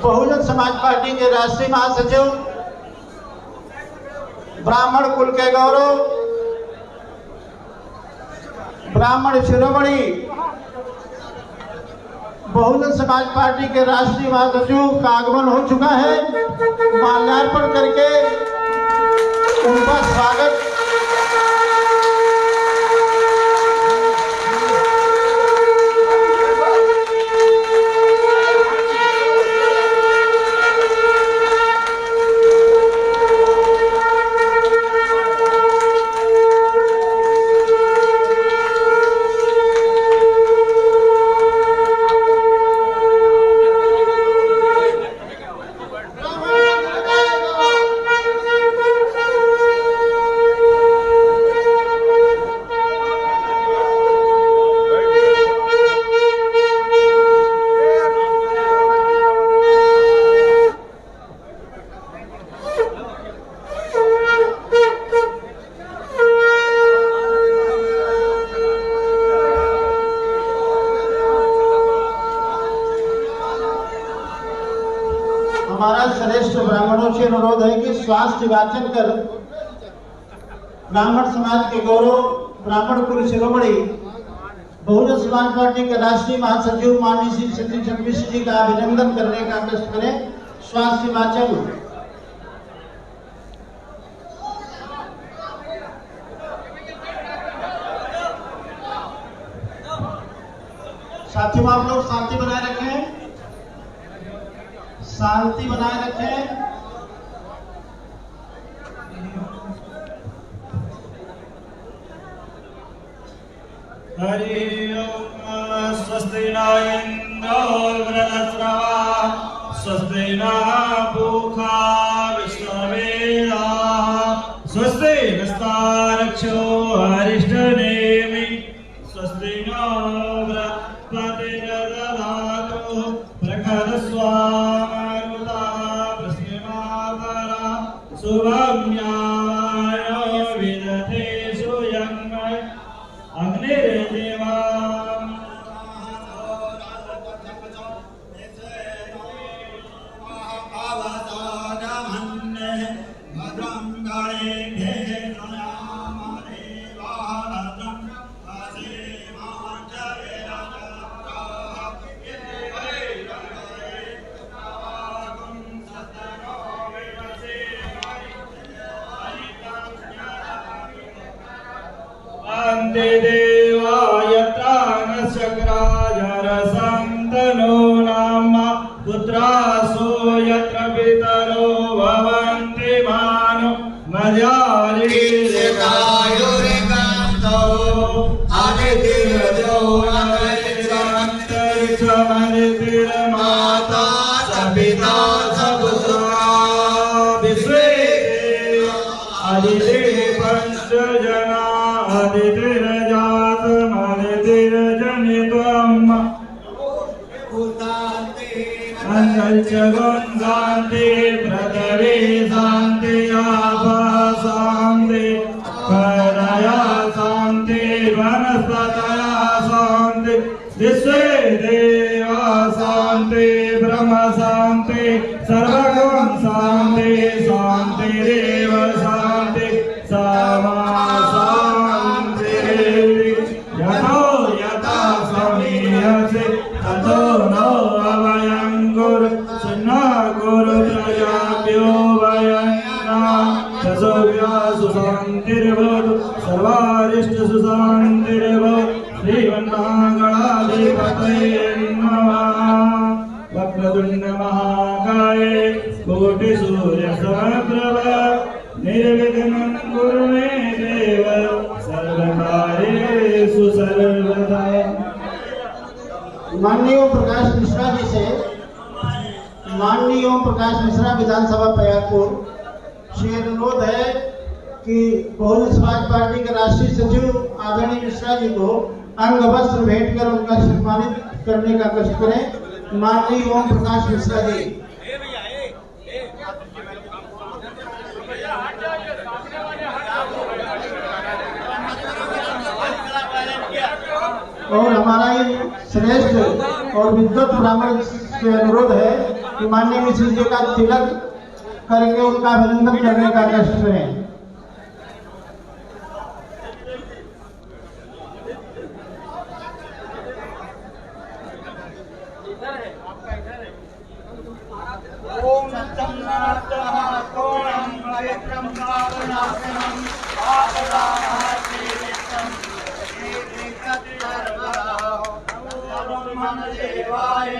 Bahujan Samaj party के राष्ट्रीय महासचिव, ब्राह्मण कुल के गौरव, ब्राह्मण शिरोमणि बहुजन समाज पार्टी के राष्ट्रीय महासचिव का आगमन हो चुका है। माल्यार्पण करके उनका स्वागत हमारा श्रेष्ठ ब्राह्मणों से अनुरोध है कि स्वास्थ्य वाचन कर ब्राह्मण समाज के गौरव, ब्राह्मण कुल शिरोमणि बहुजन समाज पार्टी के राष्ट्रीय महासचिव माननीय श्री सतीश चंद्र मिश्र जी का अभिनंदन करने का कष्ट करें। स्वास्थ्य वाचन। साथियों, आप लोग शांति बनाए रखें, शांति बनाए रखें। हरि ओम। स्वस्ति न इंद्रो वृहस्पतिः, स्वस्ति न पूषा विश्ववेदाः, स्वस्ति नस्तारक्षो अरिष्टनेमि, स्वस्ति न बृहस्पतिर्दधातु प्रखरस्वामरुतः प्रश्नमातरः शुभम्याय विदधे सुयङ्मय अग्निर्देवा देवायत्र नशक्राजरसन्तनो नाम पुत्रासो यत्र पितरो भवन्ति मानो मर्यादिर्यकायुर्गन्धो आदितिर्जो नमस्तिर्माता स पिता स पुत्रा विश्वे आदिते पंचजना आदितिर्जातमदितिर्जनित्वम् शान्ति पृथिवी शान्ति आपः शान्ति परया शान्ति वनस्पतयः शान्ति विश्वे देवा शान्ति ब्रह्म शान्ति सर्वगुण शान्ति शान्तिरेव शान्ति सामा यतो यथा समीयसे ततो नो अवयं गुरु सुन्ना गुरु प्रजाभ्यो वयन्ना तसोभ्यः सुशान्तिर्भवतु सर्वारिष्ट सुशान्तिर्भवतु श्रीमन्महागणाधिपतये नमः। वक्रतुण्ड महाकाय कोटिसूर्यसमप्रभ निर्विघ्नं कुरु मे देव सर्वकार्येषु सर्वदा। माननीय ओम प्रकाश मिश्रा जी से, माननीय ओम प्रकाश मिश्रा विधानसभा प्रयागपुर से अनुरोध है कि बहुजन समाज पार्टी के राष्ट्रीय सचिव आदरणीय मिश्रा जी को अंग वस्त्र भेंट कर उनका सम्मानित करने का कष्ट करें। माननीय ओम प्रकाश मिश्रा जी। और हमारा ये श्रेष्ठ और विद्वत ब्राह्मण से अनुरोध है कि माननीय मिश्र जी का तिलक करके उनका अभिनंदन करने का कष्ट करें। ओम चंद्रनाथः कोणं पवित्रं पावनासनं आपदामहासेवितं ब्रह्मदेवाय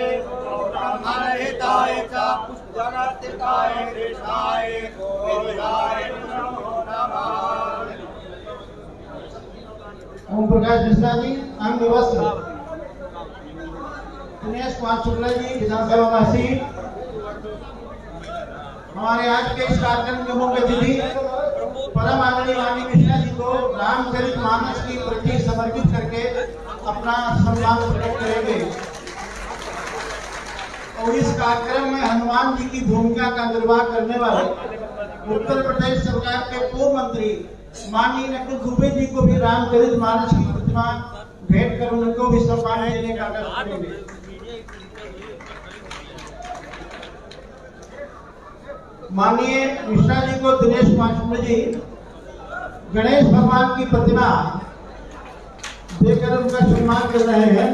ब्रह्महिताय च जगत्हिताय कृष्णाय गोविन्दाय नमो नमः। ओम प्रकाश मिश्रा जी अंग दिवस दिनेश कुमार शुक्ला जी विधानसभा वासी। हमारे आज के इस कार्यक्रम के मुख्य अतिथि परम आदरणीय वाणी मिश्रा जी को रामचरितमानस की प्रति समर्पित करके अपना सम्मान प्रकट करेंगे और इस कार्यक्रम में हनुमान जी की भूमिका का निर्वाह करने वाले उत्तर प्रदेश सरकार के पूर्व मंत्री माननीय नकुल दुबे जी को भी रामचरितमानस की प्रतिमा भेंट कर उनको भी सम्मान देने का कष्ट करेंगे। माननीय मिश्रा जी को दिनेश कुमार शुक्ल जी गणेश भगवान की प्रतिमा देकर उनका सम्मान कर रहे हैं।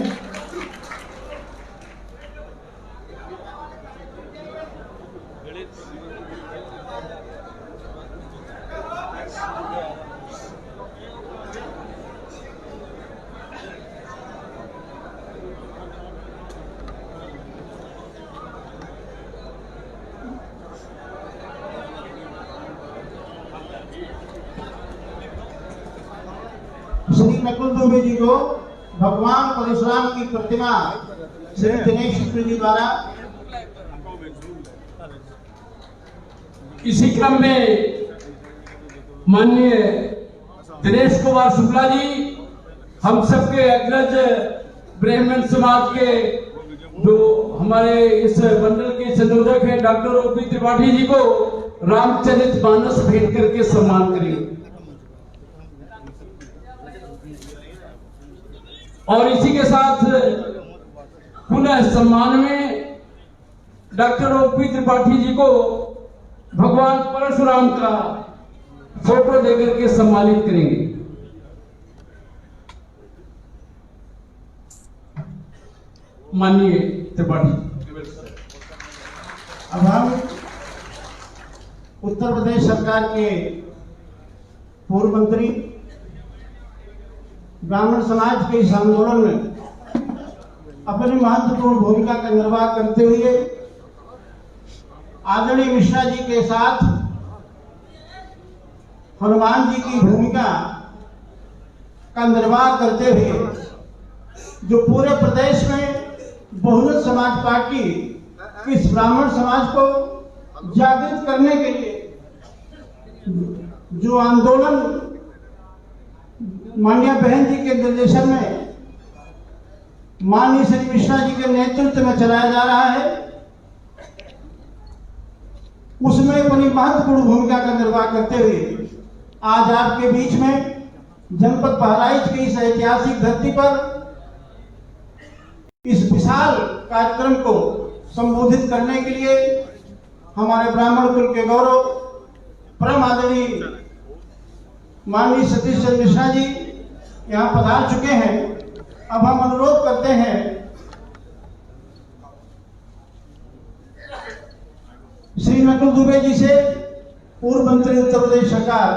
श्री नकुल दुबे जी को भगवान परशुराम की प्रतिमा श्री दिनेश शुक्ल जी द्वारा। इसी क्रम में माननीय दिनेश कुमार शुक्ला जी हम सबके अग्रज ब्राह्मण समाज के जो हमारे इस मंडल के संयोजक हैं डॉक्टर ओपी त्रिपाठी जी को रामचरितमानस भेंट करके सम्मान करेंगे। और इसी के साथ पुनः सम्मान में डॉक्टर ओपी त्रिपाठी जी को भगवान परशुराम का फोटो देकर के सम्मानित करेंगे। माननीय त्रिपाठी। अब हम उत्तर प्रदेश सरकार के पूर्व मंत्री ब्राह्मण समाज के इस आंदोलन में अपनी महत्वपूर्ण भूमिका का निर्वाह करते हुए आदरणीय मिश्रा जी के साथ हनुमान जी की भूमिका का निर्वाह करते हुए जो पूरे प्रदेश में बहुजन समाज पार्टी इस ब्राह्मण समाज को जागृत करने के लिए जो आंदोलन माननीय बहन जी के निर्देशन में माननीय श्री मिश्रा जी के नेतृत्व में चलाया जा रहा है, उसमें अपनी महत्वपूर्ण भूमिका का निर्वाह करते हुए आज आपके बीच में जनपद बहराइच की इस ऐतिहासिक धरती पर इस विशाल कार्यक्रम को संबोधित करने के लिए हमारे ब्राह्मण कुल के गौरव परम आदरणीय माननीय सतीश चंद्र मिश्रा जी यहाँ पधार चुके हैं। अब हम अनुरोध करते हैं श्री नकुल दुबे जी से, पूर्व मंत्री उत्तर प्रदेश सरकार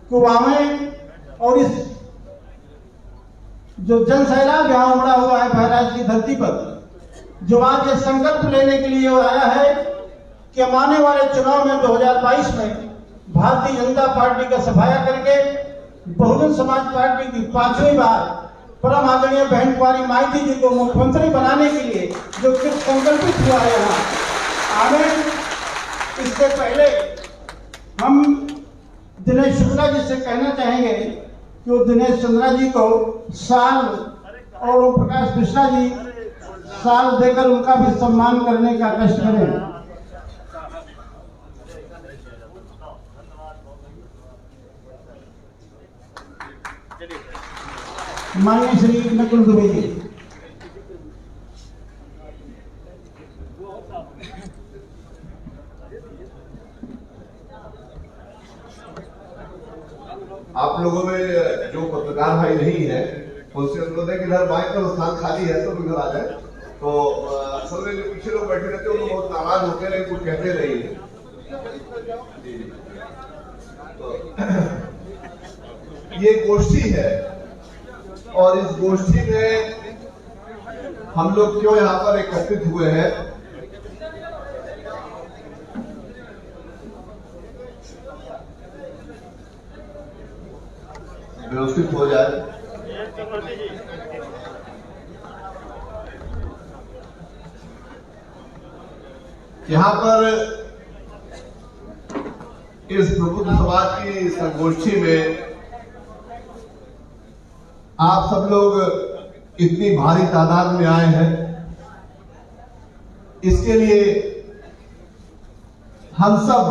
को आवें और इस जो जन सैलाब यहाँ उमड़ा हुआ है बहराइच की धरती पर, जो आज ये संकल्प लेने के लिए आया है कि हम आने वाले चुनाव में 2022 में भारतीय जनता पार्टी का सफाया करके बहुजन समाज पार्टी की 5वीं बार परम आदरणीय बहन कुमारी माइती जी को मुख्यमंत्री बनाने के लिए जो कृत संकल्पित हुआ है यहाँ आगे। इससे पहले हम दिनेश शुक्ला जी से कहना चाहेंगे कि वो दिनेश चंद्रा जी को साल और ओम प्रकाश मिश्रा जी साल देकर उनका भी सम्मान करने का कष्ट करें। माननीय श्री नकुल दुबे जी। आप लोगों में जो पत्रकार भाई नहीं है उनसे अनुरोध है कि इधर बाइक पर स्थान खाली है तो इधर आ जाए। तो असल में जो पीछे लोग बैठे रहते हैं वो बहुत नाराज होते हैं, कुछ कहते नहीं है। तो ये गोष्ठी है और इस गोष्ठी में हम लोग क्यों यहाँ पर एकत्रित हुए हैं, व्यवस्थित हो जाए। यहाँ पर इस प्रबुद्ध समाज की संगोष्ठी में आप सब लोग इतनी भारी तादाद में आए हैं, इसके लिए हम सब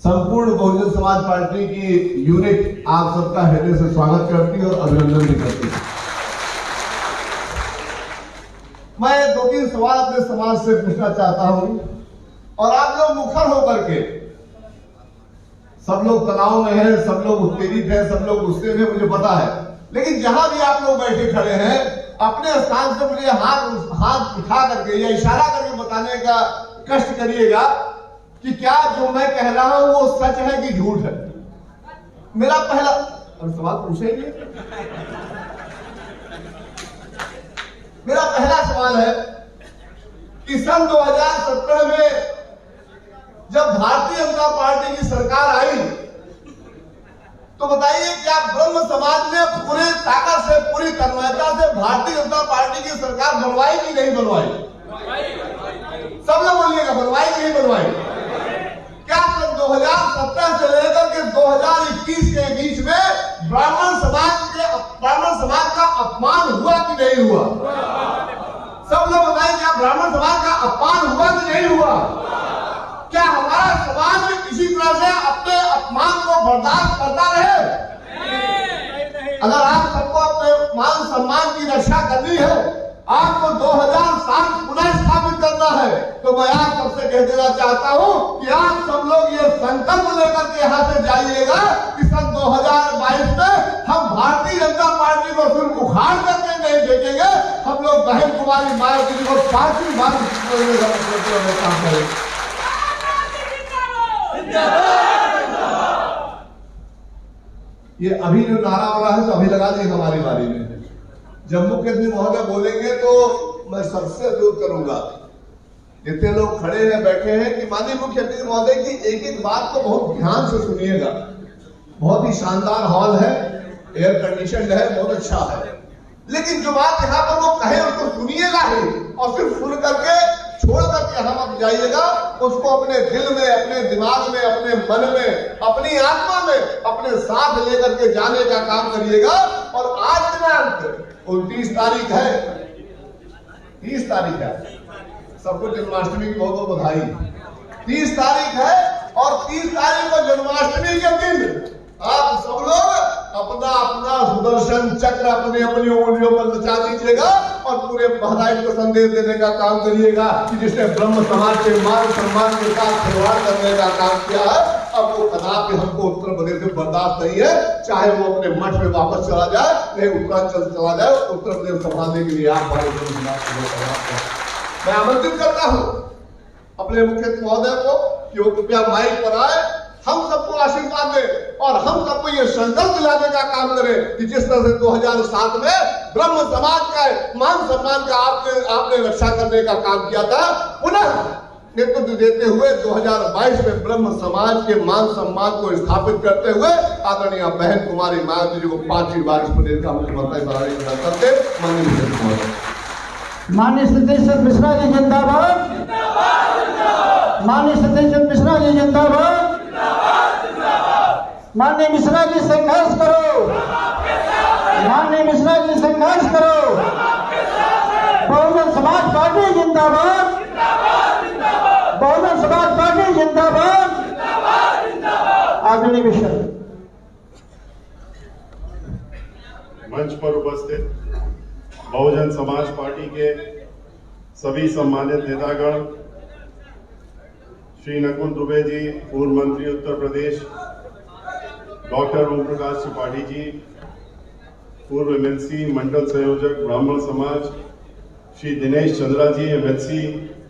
संपूर्ण बहुजन समाज पार्टी की यूनिट आप सबका हृदय से स्वागत करती है और अभिनंदन भी करती है। मैं 2-3 सवाल अपने समाज से पूछना चाहता हूं और आप लोग मुखर होकर के, सब लोग तनाव में हैं, सब लोग उत्तेजित हैं, सब लोग गुस्से में, मुझे पता है, लेकिन जहां भी आप लोग बैठे खड़े हैं अपने स्थान से मुझे हाथ उठा करके या इशारा करके बताने का कष्ट करिएगा कि क्या जो मैं कह रहा हूं वो सच है कि झूठ है। मेरा पहला सवाल पूछेंगे। मेरा पहला सवाल है कि सन 2017 में जब भारतीय जनता पार्टी की सरकार आई तो बताइए क्या ब्रह्म समाज ने पूरे ताकत से, पूरी तन्मयता से भारतीय जनता पार्टी की सरकार बनवाई कि नहीं बनवाई? सब लोग बोलिएगा, बनवाई कि नहीं बनवाई? क्या सन 2017 से लेकर के 2021 के बीच में ब्राह्मण समाज का अपमान हुआ कि नहीं हुआ? सब लोग बताएं, क्या ब्राह्मण समाज का अपमान हुआ कि नहीं हुआ? क्या हमारा समाज इसी तरह से अपने अपमान को बर्दाश्त करता रहे? अगर आप सबको अपने मान सम्मान की रक्षा करनी है, आपको 2007 पुनः स्थापित करना है, तो मैं आप सबसे कह देना चाहता हूं कि आप सब लोग ये संकल्प लेकर के यहाँ से जाइएगा कि सन 2022 में हम भारतीय जनता पार्टी को सिर्फ उखाड़ करके नहीं देखेंगे, हम लोग बहन कुमारी मायावती जी को 5वीं बार काम करेंगे। ये अभी जो नारा हो रहा है तो अभी लगा देंगे हमारी बारी में। जब मुख्यमंत्री महोदय बोलेंगे तो मैं सबसे अनुरोध करूंगा, जितने लोग खड़े हैं बैठे हैं, कि माननीय मुख्यमंत्री महोदय की एक एक बात को बहुत ध्यान से सुनिएगा। बहुत ही शानदार हॉल है, एयर कंडीशन है, बहुत अच्छा है, लेकिन जो बात यहाँ पर वो कहे उसको सुनिएगा ही, और सिर्फ सुन करके छोड़ करके हम अब जाइएगा, उसको अपने दिल में, अपने दिमाग में, अपने मन में, अपनी आत्मा में अपने साथ लेकर के जाने का काम करिएगा। और आज दिनांक 29 तारीख है, 30 तारीख है, सबको जन्माष्टमी की बहुत बहुत बधाई। 30 तारीख है और 30 तारीख को जन्माष्टमी के दिन आप सब लोग अपना अपना सुदर्शन चक्र अपने अपनी उंगलियों पर नचा दीजिएगा और पूरे बधाई को संदेश देने का काम करिएगा कि जिसने ब्रह्म समाज के मान सम्मान के साथ खिलवाड़ करने का काम किया है, अब वो कदापि हमको उत्तर प्रदेश में बर्दाश्त नहीं है, चाहे वो अपने मठ में वापस चला जाए, चाहे उत्तरांचल चला जाए, उत्तर प्रदेश संभालने के लिए आप मैं आमंत्रित करता हूँ अपने मुख्यमंत्री महोदय को कि वो कृपया माइक पर आए, हम सबको आशीर्वाद दे और हम सबको ये संकल्प दिलाने का काम करें कि जिस तरह से 2007 में ब्रह्म समाज का मान सम्मान का आपने रक्षा करने का काम किया था, पुनः नेतृत्व देते हुए 2022 में ब्रह्म समाज के मान सम्मान को स्थापित करते हुए आदरणीय बहन कुमारी मायावती जी को 5वीं बार इस प्रदेश का मुख्यमंत्री बनाने का करते माननीय सतीश मिश्रा जी जिंदाबाद, माननीय सतीश मिश्रा जी जिंदाबाद, माननीय मिश्रा जी संघर्ष करो, माननीय मिश्रा जी संघर्ष करो, बहुजन समाज पार्टी जिंदाबाद, बहुजन समाज पार्टी जिंदाबाद। आदरणीय मिश्रा मंच पर उपस्थित बहुजन समाज पार्टी के सभी सम्मानित नेतागण, श्री नकुल दुबे जी, पूर्व मंत्री उत्तर प्रदेश, डॉक्टर ओम प्रकाश त्रिपाठी जी, पूर्व एमएलसी मंडल संयोजक ब्राह्मण समाज, श्री दिनेश चंद्रा जी एमएलसी,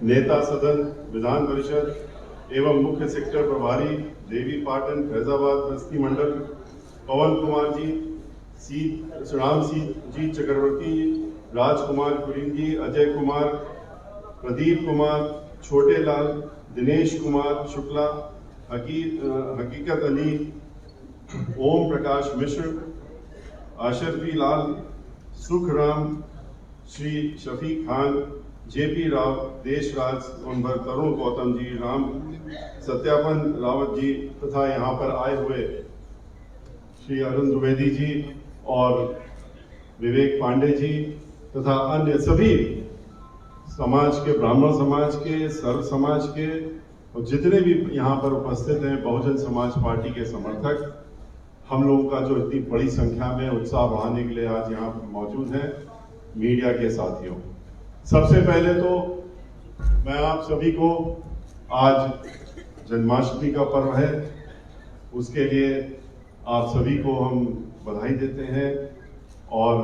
नेता सदन विधान परिषद एवं मुख्य सेक्टर प्रभारी देवी पाटन फैजाबाद बस्ती मंडल, पवन कुमार जी, राम जी चक्रवर्ती, राजकुमार कुरिन जी, अजय कुमार, प्रदीप कुमार, छोटे लाल, दिनेश कुमार शुक्ला, हकीकत अली, ओम प्रकाश मिश्र, आशरफी लाल, सुखराम, श्री शफीक खान, जेपी राव, देशराज कुंवर, तरुण गौतम जी, राम सत्यापन रावत जी तथा यहाँ पर आए हुए श्री अरुण द्विवेदी जी और विवेक पांडे जी तथा अन्य सभी समाज के, ब्राह्मण समाज के, सर्व समाज के और जितने भी यहाँ पर उपस्थित हैं बहुजन समाज पार्टी के समर्थक, हम लोगों का जो इतनी बड़ी संख्या में उत्साह बढ़ाने के लिए आज यहाँ पर मौजूद हैं, मीडिया के साथियों, सबसे पहले तो मैं आप सभी को, आज जन्माष्टमी का पर्व है, उसके लिए आप सभी को हम बधाई देते हैं और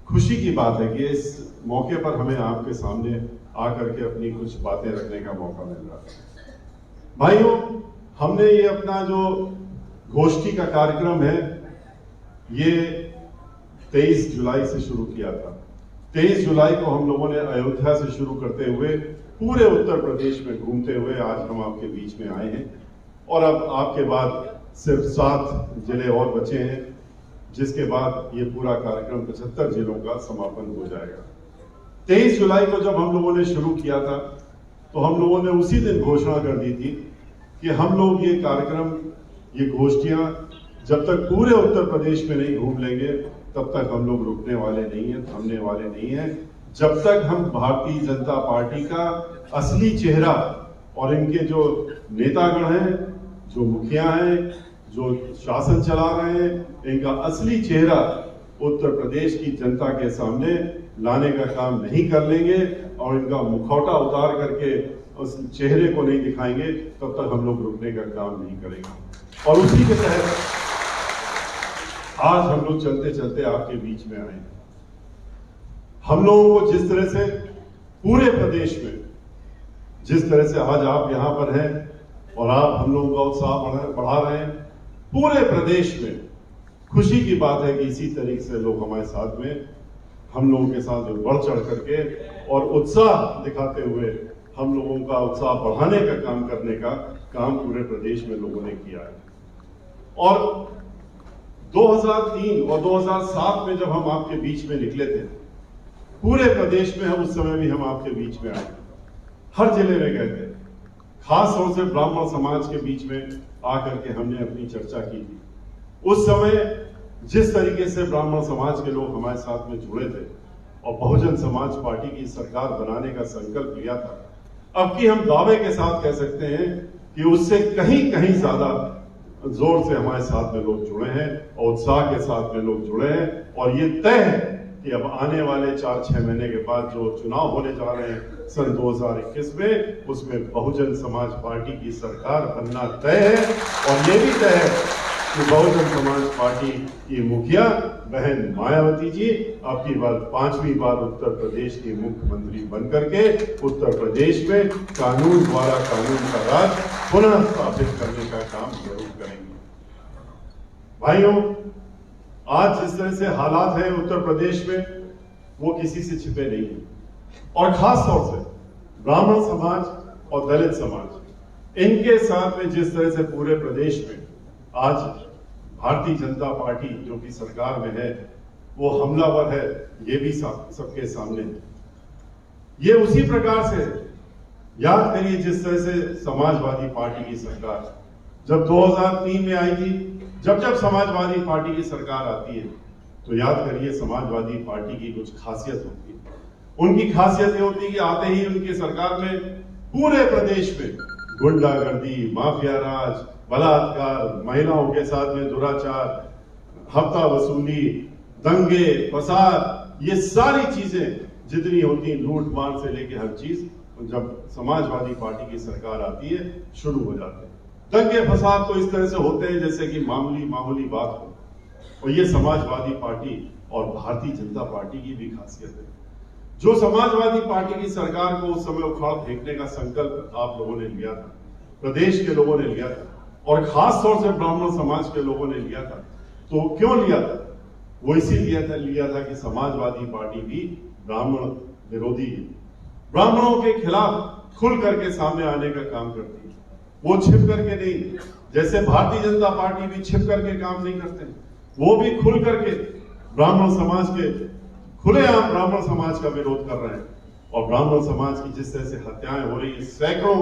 खुशी की बात है कि इस मौके पर हमें आपके सामने आकर के अपनी कुछ बातें रखने का मौका मिल रहा है। भाइयों, हमने ये अपना जो गोष्ठी का कार्यक्रम है ये 23 जुलाई से शुरू किया था। 23 जुलाई को हम लोगों ने अयोध्या से शुरू करते हुए पूरे उत्तर प्रदेश में घूमते हुए आज हम आपके बीच में आए हैं और अब आपके बाद सिर्फ 7 जिले और बचे हैं, जिसके बाद ये पूरा कार्यक्रम 75 जिलों का समापन हो जाएगा। 23 जुलाई को जब हम लोगों ने शुरू किया था तो हम लोगों ने उसी दिन घोषणा कर दी थी कि हम लोग ये कार्यक्रम, ये गोष्ठियां जब तक पूरे उत्तर प्रदेश में नहीं घूम लेंगे तब तक हम लोग रुकने वाले नहीं हैं, थमने वाले नहीं हैं, जब तक हम भारतीय जनता पार्टी का असली चेहरा और इनके जो नेतागण हैं, जो मुखिया हैं, जो शासन चला रहे हैं, इनका असली चेहरा उत्तर प्रदेश की जनता के सामने लाने का काम नहीं कर लेंगे और इनका मुखौटा उतार करके उस चेहरे को नहीं दिखाएंगे तब तक हम लोग रुकने का काम नहीं करेंगे। और उसी के तहत आज हम लोग चलते चलते आपके बीच में आए। हम लोगों को जिस तरह से पूरे प्रदेश में, जिस तरह से आज आप यहां पर हैं और आप हम लोगों का उत्साह बढ़ा रहे हैं, पूरे प्रदेश में खुशी की बात है कि इसी तरीके से लोग हमारे साथ में, हम लोगों के साथ बढ़ चढ़ करके और उत्साह दिखाते हुए हम लोगों का उत्साह बढ़ाने का काम करने का काम पूरे प्रदेश में लोगों ने किया है। और 2003 और 2007 में जब हम आपके बीच में निकले थे, पूरे प्रदेश में हम उस समय भी हम आपके बीच में आए, हर जिले में गए थे, खास तौर से ब्राह्मण समाज के बीच में आकर के हमने अपनी चर्चा की थी। उस समय जिस तरीके से ब्राह्मण समाज के लोग हमारे साथ में जुड़े थे और बहुजन समाज पार्टी की सरकार बनाने का संकल्प लिया था, अब की हम दावे के साथ कह सकते हैं कि उससे कहीं कहीं ज्यादा जोर से हमारे साथ में लोग जुड़े हैं और उत्साह के साथ में लोग जुड़े हैं। और ये तय है कि अब आने वाले 4-6 महीने के बाद जो चुनाव होने जा रहे हैं सन 2021 में, उसमें बहुजन समाज पार्टी की सरकार बनना तय है। और ये भी तय है कि बहुजन समाज पार्टी की मुखिया बहन मायावती जी अब की बार 5वीं बार उत्तर प्रदेश की मुख्यमंत्री बनकर के उत्तर प्रदेश में कानून द्वारा कानून का राज पुनः स्थापित करने का काम जरूर करेंगे। भाइयों, आज जिस तरह से हालात हैं उत्तर प्रदेश में, वो किसी से छिपे नहीं है। और खास तौर से ब्राह्मण समाज और दलित समाज, इनके साथ में जिस तरह से पूरे प्रदेश में आज भारतीय जनता पार्टी जो कि सरकार में है वो हमलावर है, ये भी सबके सामने है। ये उसी प्रकार से याद करिए जिस तरह से समाजवादी पार्टी की सरकार जब 2003 में आई थी, जब समाजवादी पार्टी की सरकार आती है तो याद करिए समाजवादी पार्टी की कुछ खासियत होती है। उनकी खासियत ये होती है कि आते ही उनकी सरकार में पूरे प्रदेश में गुंडागर्दी, माफिया राज, बलात्कार, महिलाओं के साथ में दुराचार, हफ्ता वसूली, दंगे, फसाद, ये सारी चीजें जितनी होती, लूट मार से लेके हर चीज, जब समाजवादी पार्टी की सरकार आती है शुरू हो जाते हैं। दंगे फसाद तो इस तरह से होते हैं जैसे कि मामूली बात हो, और ये समाजवादी पार्टी और भारतीय जनता पार्टी की भी खासियत है। जो समाजवादी पार्टी की सरकार को उस समय उखाड़ फेंकने का संकल्प आप लोगों ने लिया था, प्रदेश के लोगों ने लिया था, और खास तौर से ब्राह्मण समाज के लोगों ने लिया था, तो क्यों लिया था? वो इसीलिए लिया था कि समाजवादी पार्टी भी ब्राह्मण विरोधी है, ब्राह्मणों के खिलाफ खुल करके सामने आने का काम करती है, वो छिप करके नहीं। जैसे भारतीय जनता पार्टी भी छिप करके काम नहीं करते, वो भी खुल करके ब्राह्मण समाज के खुलेआम ब्राह्मण समाज का विरोध कर रहे हैं। और ब्राह्मण समाज की जिस तरह से हत्याएं हो रही है, सैकड़ों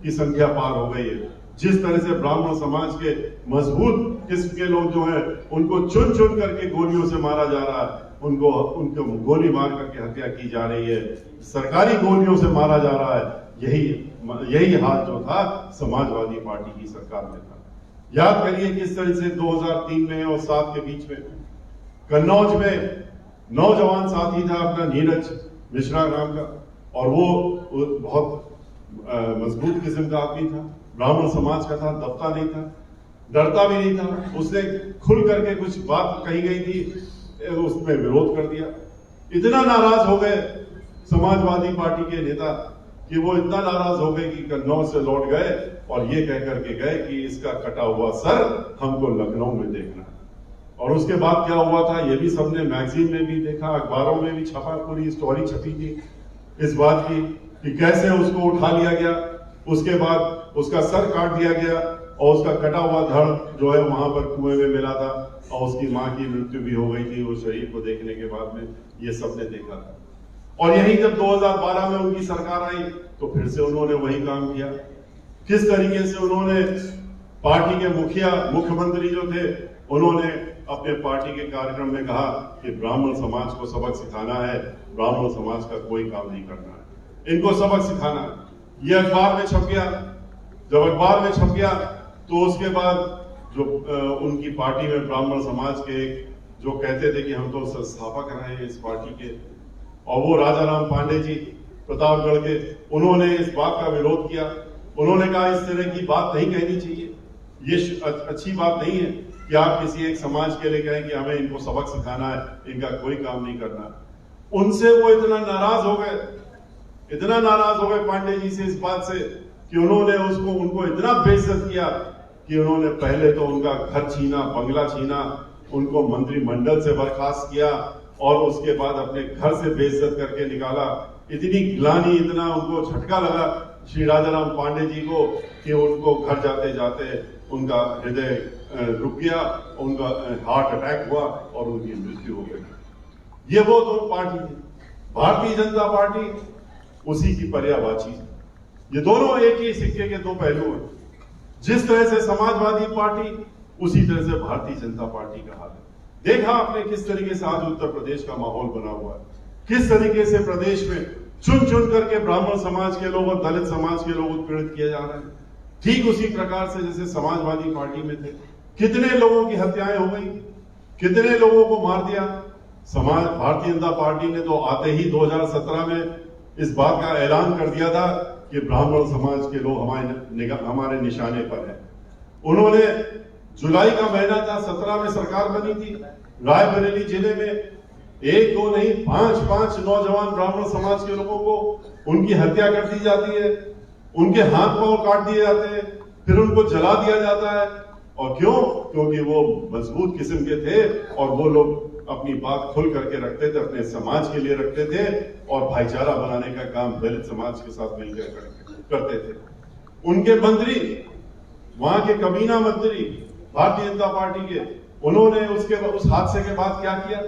की संख्या पार हो गई है। जिस तरह से ब्राह्मण समाज के मजबूत किस्म के लोग जो हैं उनको चुन चुन करके गोलियों से मारा जा रहा है, उनको गोली मार करके हत्या की जा रही है, सरकारी गोलियों से मारा जा रहा है। यही हाल जो था समाजवादी पार्टी की सरकार में था। याद करिए किस तरह से 2003 में और 7 के बीच में कन्नौज में नौजवान साथी था अपना नीरज मिश्रा नाम का, और वो बहुत मजबूत किस्म का आदमी था, ब्राह्मण समाज का था, दबता नहीं था, डरता भी नहीं था। उसने खुल करके कुछ बात कही गई थी, उसमें विरोध कर दिया। इतना नाराज हो गए समाजवादी पार्टी के नेता कि वो इतना नाराज हो गए कि कन्नौज से लौट गए और ये कह करके गए कि इसका कटा हुआ सर हमको लखनऊ में देखना है। और उसके बाद क्या हुआ था ये भी सबने मैगजीन में भी देखा, अखबारों में भी छपा, पूरी स्टोरी छपी थी इस बात की कि कैसे उसको उठा लिया गया, उसके बाद उसका सर काट दिया गया और उसका कटा हुआ धड़ जो है वहां पर कुएं में मिला था, और उसकी मां की मृत्यु भी हो गई थी। वो शरीर को देखने के बाद में ये सबने देखा था। और यही जब 2012 में उनकी सरकार आई तो फिर से उन्होंने वही काम किया। किस तरीके से उन्होंने पार्टी के मुख्यमंत्री जो थे उन्होंने अपने पार्टी के कार्यक्रम में कहा कि ब्राह्मण समाज को सबक सिखाना है, ब्राह्मण समाज का कोई काम नहीं करना है, इनको सबक सिखाना है। ये अखबार में छप गया। जब अखबार में छप गया तो उसके बाद जो उनकी पार्टी में ब्राह्मण समाज के जो कहते थे कि हम तो संस्थापक रहे हैं इस पार्टी के, और वो राजा राम पांडे जी प्रतापगढ़ के, उन्होंने इस बात का विरोध किया। उन्होंने कहा इस तरह की बात नहीं कहनी चाहिए, ये अच्छी बात नहीं है कि आप किसी एक समाज के लिए कहें कि हमें इनको सबक सिखाना है, इनका कोई काम नहीं करना। उनसे वो इतना नाराज हो गए पांडे जी से इस बात से कि उन्होंने उनको इतना बेइज्जत किया कि उन्होंने पहले तो उनका घर छीना, बंगला छीना, उनको मंत्रिमंडल से बर्खास्त किया और उसके बाद अपने घर से बेइज्जत करके निकाला। इतनी गिलानी, इतना उनको झटका लगा श्री राजाराम पांडे जी को कि उनको घर जाते जाते उनका हृदय रुक गया, उनका हार्ट अटैक हुआ और उनकी मृत्यु हो गई। ये वो दो पार्टी थी, भारतीय जनता पार्टी उसी की पर्यायवाची। ये दोनों एक ही सिक्के के दो पहलू हैं। जिस तरह से समाजवादी पार्टी उसी तरह से भारतीय जनता पार्टी का हाल है। देखा आपने किस तरीके से आज उत्तर प्रदेश का माहौल बना हुआ है, किस तरीके से प्रदेश में चुन चुन करके ब्राह्मण समाज के लोग और दलित समाज के लोग उत्पीड़ित किए जा रहे हैं। ठीक उसी प्रकार से जैसे समाजवादी पार्टी में थे, कितने लोगों की हत्याएं हो गई, कितने लोगों को मार दिया। भारतीय जनता पार्टी ने तो आते ही 2017 में इस बात का ऐलान कर दिया था कि ब्राह्मण समाज के लोग हमारे निशाने पर हैं। उन्होंने जुलाई का महीना था, 17 में सरकार बनी थी, रायबरेली जिले में 1 2 नहीं 5 नौजवान ब्राह्मण समाज के लोगों को उनकी हत्या कर दी जाती है, उनके हाथ पांव काट दिए जाते हैं, फिर उनको जला दिया जाता है। और क्यों? क्योंकि वो मजबूत किस्म के थे और वो लोग अपनी बात खुल करके रखते थे, अपने समाज के लिए रखते थे और भाईचारा बनाने का काम दलित समाज के साथ मिलकर करते थे। उनके मंत्री, वहां के कमीना मंत्री भारतीय जनता पार्टी के, उन्होंने उस हादसे के बाद क्या किया?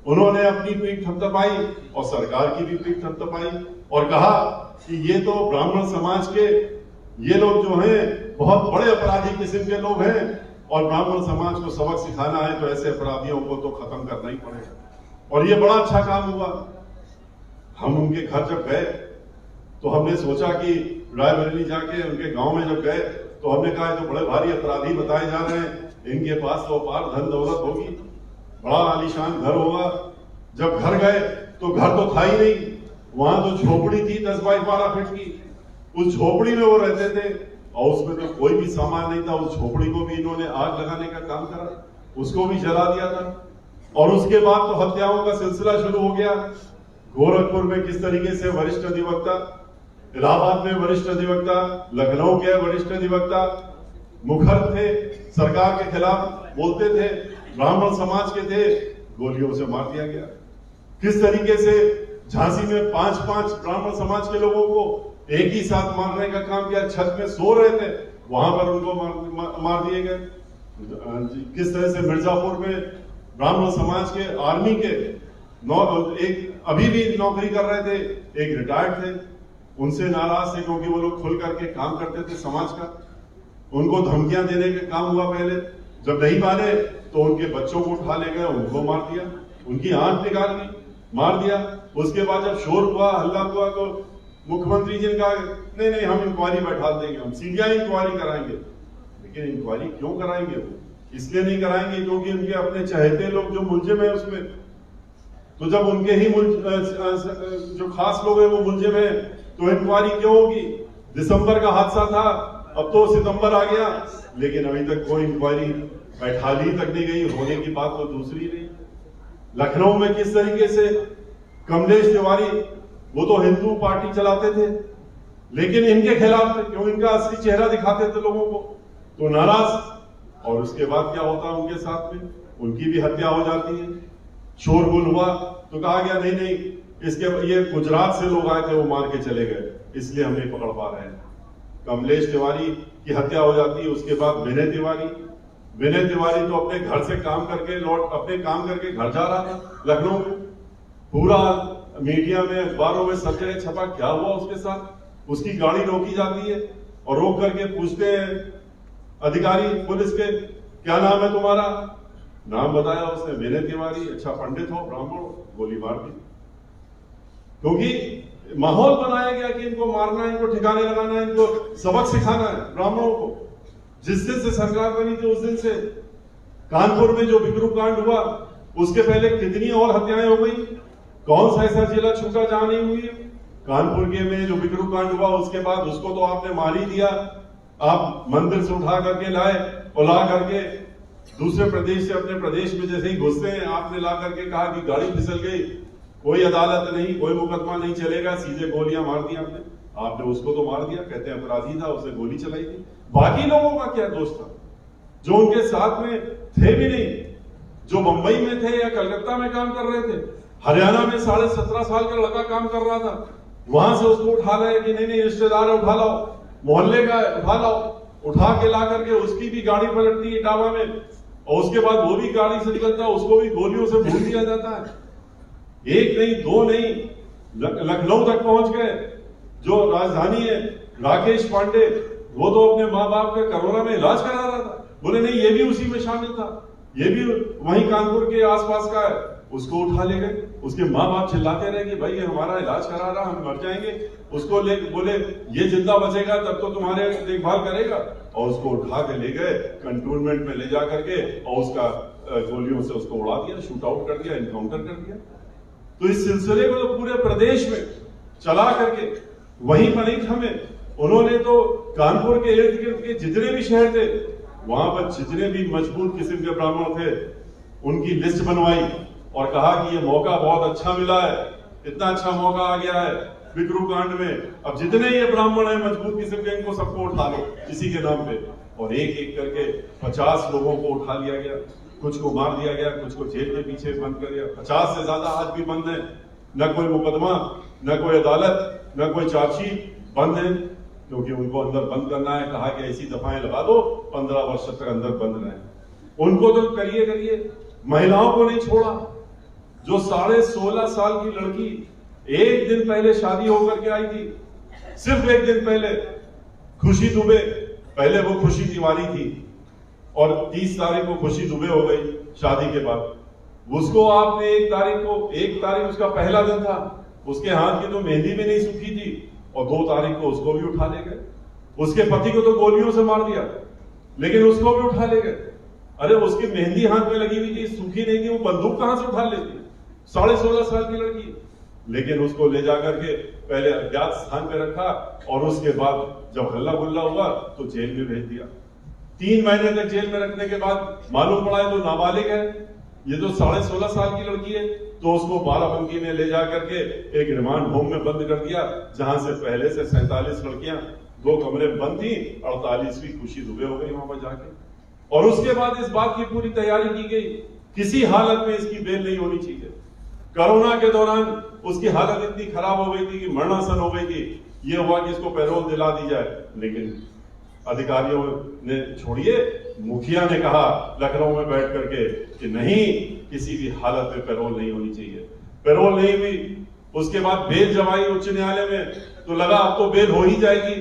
उन्होंने अपनी पीठ थपथपाई और सरकार की भी पीठ थपथपाई और कहा कि ये तो ब्राह्मण समाज के ये लोग जो हैं बहुत बड़े अपराधी किस्म के लोग हैं और ब्राह्मण समाज को सबक सिखाना है तो ऐसे अपराधियों को तो खत्म करना ही पड़ेगा। और ये बड़ा अच्छा काम हुआ। हम उनके घर जब गए तो हमने सोचा कि रायबरेली जाके उनके गांव में जब गए तो हमने कहा तो बड़े भारी अपराधी बताए जा रहे हैं, इनके पास तो अपार धन दौलत होगी, बड़ा आलीशान घर होगा। जब घर गए तो घर तो था ही नहीं, वहां तो झोपड़ी थी 10 बाई 12 फीट की, उस झोपड़ी में वो रहते थे और उसमें तो कोई भी सामान नहीं था। उस झोपड़ी को भी इन्होंने आग लगाने का काम करा, उसको भी जला दिया था। और उसके बाद तो हत्याओं का सिलसिला शुरू हो गया। गोरखपुर में किस तरीके से वरिष्ठ अधिवक्ता, इलाहाबाद में वरिष्ठ अधिवक्ता, लखनऊ के वरिष्ठ अधिवक्ता मुखर थे, सरकार के खिलाफ बोलते थे, ब्राह्मण समाज के थे, गोलियों से मार दिया गया। किस तरीके से झांसी में 5-5 ब्राह्मण समाज के लोगों को एक ही साथ मारने का काम किया। छत में सो रहे थे, वहां पर उनको मार दिए गए। किस तरह से मिर्जापुर में ब्राह्मण समाज के आर्मी के एक अभी भी नौकरी कर रहे थे, एक रिटायर्ड थे, उनसे नाराज थे क्योंकि वो लोग खुल करके काम करते थे समाज का। उनको धमकियां देने का काम हुआ पहले, जब नहीं माने तो उनके बच्चों को उठा ले गए, उनको मार दिया, उनकी आंख निकाल दी, मार दिया। उसके बाद जब शोर हुआ, हल्ला हुआ, तो मुख्यमंत्री जी ने कहा नहीं नहीं हम इंक्वायरी बैठा देंगे, हम सीबीआई इंक्वायरी कराएंगे। लेकिन इंक्वायरी क्यों कराएंगे? वो इसलिए नहीं कराएंगे क्योंकि उनके अपने चहेते लोग जो मुलजिम है उसमें, तो जब उनके ही जो खास लोग हैं वो मुलजिम है तो इंक्वायरी क्यों होगी? दिसंबर का हादसा था, अब तो सितंबर आ गया, लेकिन अभी तक कोई इंक्वायरी बैठाली तक नहीं गई। होने की बात तो दूसरी नहीं। लखनऊ में किस तरीके से कमलेश तिवारी, वो तो हिंदू पार्टी चलाते थे लेकिन इनके खिलाफ थे, क्यों? इनका असली चेहरा दिखाते थे लोगों को, तो नाराज। और उसके बाद क्या होता है उनके साथ में? उनकी भी हत्या हो जाती है। शोरगुल हुआ तो कहा गया नहीं नहीं इसके ये गुजरात से लोग आए थे, वो मार के चले गए, इसलिए हम नहीं पकड़ पा रहे हैं। कमलेश तिवारी की हत्या हो जाती है। उसके बाद विनय तिवारी तो अपने घर से काम करके अपने काम करके घर जा रहा था लखनऊ में। पूरा मीडिया में, अखबारों में सब जगह छपा क्या हुआ उसके साथ। उसकी गाड़ी रोकी जाती है और रोक करके पूछते हैं अधिकारी पुलिस के, क्या नाम है तुम्हारा? नाम बताया उसने, विनय तिवारी। अच्छा, पंडित हो, ब्राह्मण हो? गोली मार दी। क्योंकि माहौल बनाया गया कि इनको मारना है, इनको ठिकाने लगाना है, इनको सबक सिखाना है ब्राह्मणों को। जिस दिन से सरकार बनी थी उस दिन से कानपुर में जो बिकरू कांड हुआ, उसके पहले कितनी और हत्याएं हो गई? कौन सा ऐसा जिला छूटा जहां नहीं हुई? कानपुर के में जो बिकरू कांड हुआ, उसके बाद उसको तो आपने मार ही दिया। आप मंदिर से उठा करके लाए और ला करके दूसरे प्रदेश से अपने प्रदेश में जैसे ही घुसते हैं, आपने ला करके कहा कि गाड़ी फिसल गई, कोई अदालत नहीं, कोई मुकदमा नहीं चलेगा, सीधे गोलियां मार दी आपने उसको तो मार दिया, कहते हैं अपराधी था, उसे गोली चलाई थी। बाकी लोगों का क्या दोष था जो उनके साथ में थे भी नहीं, जो मुंबई में थे या कलकत्ता में काम कर रहे थे? हरियाणा में 17.5 साल का लड़का काम कर रहा था, वहां से उसको उठा लाए कि नहीं नहीं रिश्तेदार है, उठा लाओ, मोहल्ले का उठा लाओ, उठा के ला करके उसकी भी गाड़ी पलटती है इटावा में, और उसके बाद वो भी गाड़ी से निकलता है, उसको भी गोलियों से भून दिया जाता है। एक नहीं, दो नहीं, लखनऊ तक पहुंच गए। जो राजधानी है राकेश पांडे, वो तो अपने माँ बाप का कोरोना में इलाज करा रहा था, बोले नहीं ये भी उसी में शामिल था, ये भी वहीं कानपुर के आसपास का है, उसको उठा ले गए। उसके माँ बाप चिल्लाते रहे कि भाई ये हमारा इलाज करा रहा, हम मर जाएंगे। उसको ले बोले ये जिंदा बचेगा तब तो तुम्हारे देखभाल करेगा, और उसको उठा के ले गए कंटोनमेंट में ले जा करके, और उसका गोलियों से उसको उड़ा दिया, शूट आउट कर दिया, इनकाउंटर कर दिया। तो इस सिलसिले को तो पूरे प्रदेश में चला करके वहीं पर नहीं थमे, उन्होंने तो कानपुर के इर्द गिर्द के जितने भी शहर थे वहां पर जितने भी मजबूत किस्म के ब्राह्मण थे उनकी लिस्ट बनवाई और कहा कि ये मौका बहुत अच्छा मिला है, इतना अच्छा मौका आ गया है बिकरू कांड में, अब जितने ये ब्राह्मण हैं मजबूत किस्म के, इनको सबको उठा लो किसी के नाम पे। और एक एक करके 50 लोगों को उठा लिया गया, कुछ को मार दिया गया, कुछ को जेल के पीछे बंद कर दिया। 50 से ज्यादा आज भी बंद है, न कोई मुकदमा, न कोई अदालत, न कोई चार्जशीट, बंद है, क्योंकि उनको अंदर बंद करना है। कहा कि ऐसी दफाएं लगा दो 15 वर्ष तक अंदर बंद रहे। उनको तो करिए, महिलाओं को नहीं छोड़ा। जो 16.5 साल की लड़की एक दिन पहले शादी होकर के आई थी, सिर्फ एक दिन पहले, खुशी दुबे, पहले वो खुशी तिवारी थी और 30 तारीख को खुशी दुबे हो गई शादी के बाद। उसको आपने 1 तारीख उसका पहला दिन था, उसके हाथ की तो मेहंदी भी नहीं सूखी थी, और 2 तारीख को उसको भी उठा ले गए। उसके पति को तो गोलियों से मार दिया, लेकिन उसको भी उठा ले गए। अरे उसकी मेहंदी हाथ में लगी हुई थी, सूखी नहीं थी, वो बंदूक कहां से उठा लेती? 16.5 साल की लड़की। लेकिन उसको ले जाकर के पहले अज्ञात स्थान पे रखा और उसके बाद जब हल्ला गुल्ला हुआ तो जेल में भेज दिया। 3 महीने तक जेल में रखने के बाद मालूम पड़ा है तो नाबालिग है, ये तो 16.5 साल की लड़की है, तो उसको बाराबंकी में ले जाकर के एक रिमांड होम में बंद कर दिया, जहां से पहले से 47 लड़कियां 2 कमरे में बंद थी, 48वीं खुशी दुबे हो गई वहां पर जाके। और उसके बाद इस बात की पूरी तैयारी की गई, किसी हालत में इसकी बेल नहीं होनी चाहिए। कोरोना के दौरान उसकी हालत इतनी खराब हो गई थी कि मरणासन हो गई थी, ये हुआ कि इसको पैरोल दिला दी जाए, लेकिन अधिकारियों ने छोड़िए, मुखिया ने कहा लखनऊ में बैठ करके कि नहीं, किसी भी हालत में पैरोल नहीं होनी चाहिए। पैरोल नहीं हुई, उसके बाद बेल जब आई उच्च न्यायालय में तो लगा अब तो बेल हो ही जाएगी,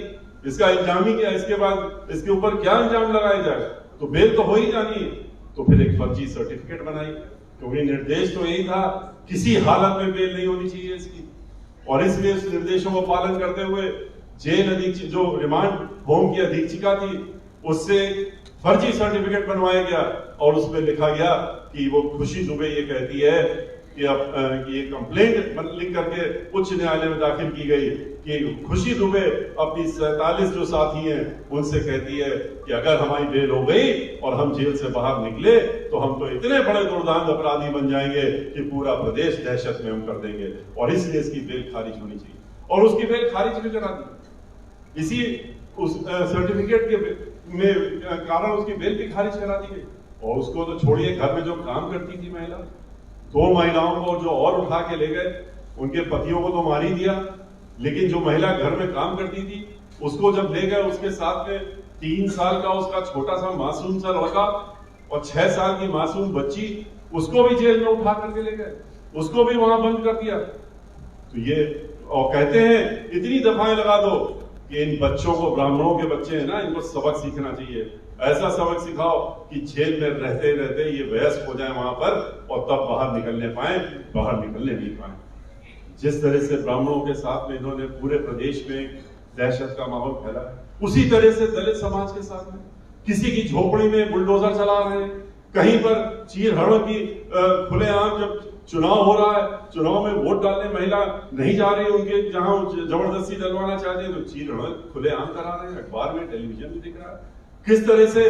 इसका इल्जाम ही क्या, इसके बाद इसके ऊपर क्या इल्जाम लगाया जाए, तो बेल तो हो ही जानी है। तो फिर एक फर्जी सर्टिफिकेट बनाई, क्योंकि निर्देश तो यही था किसी हालत में बेल नहीं होनी चाहिए इसकी, और इसलिए उस निर्देशों को पालन करते हुए जेल अधीक्षक जो रिमांड होम की अधीक्षिका थी उससे फर्जी सर्टिफिकेट बनवाया गया और उसमें लिखा गया कि वो खुशी दुबे ये कहती है कि ये कंप्लेंट लिख करके उच्च न्यायालय में दाखिल की गई कि खुशी दुबे अपनी 47 जो साथी हैं उनसे कहती है कि अगर हमारी बेल हो गई और हम जेल से बाहर निकले तो हम तो इतने बड़े दुर्दांत अपराधी बन जाएंगे कि पूरा प्रदेश दहशत में हम कर देंगे, और इसलिए इसकी बेल खारिज होनी चाहिए। और उसकी बेल खारिज भी करा दी, इसी उस सर्टिफिकेट के में कारण उसकी बेल भी खारिज करा दी गई। और उसको तो छोड़िए, घर में जो काम करती थी महिला, 2 महिलाओं को जो और उठा के ले गए, उनके पतियों को तो मार ही दिया, लेकिन जो महिला घर में काम करती थी उसको जब ले गए, उसके साथ में 3 साल का उसका छोटा सा मासूम सा लड़का और 6 साल की मासूम बच्ची, उसको भी जेल में उठा करके ले गए, उसको भी वहां बंद कर दिया। तो ये और कहते हैं इतनी दफाएं लगा दो कि इन बच्चों को, ब्राह्मणों के बच्चे हैं ना, इनको सबक सीखना चाहिए, ऐसा सबक सिखाओ कि जेल में रहते रहते ये वयस्क हो जाए वहां पर और तब बाहर निकलने पाए, बाहर निकलने नहीं पाए। जिस तरह से ब्राह्मणों के साथ में इन्होंने पूरे प्रदेश में दहशत का माहौल फैला है, उसी तरह से दलित समाज के साथ में किसी की झोपड़ी में बुलडोजर चला रहे हैं, कहीं पर चीरहरणों की खुलेआम, जब चुनाव हो रहा है, चुनाव में वोट डालने महिला नहीं जा रही, उनके जहां जबरदस्ती डलवाना चाहते हैं तो चीरहरण खुलेआम करा रहे हैं, अखबार में टेलीविजन में दिख रहा है। किस तरह से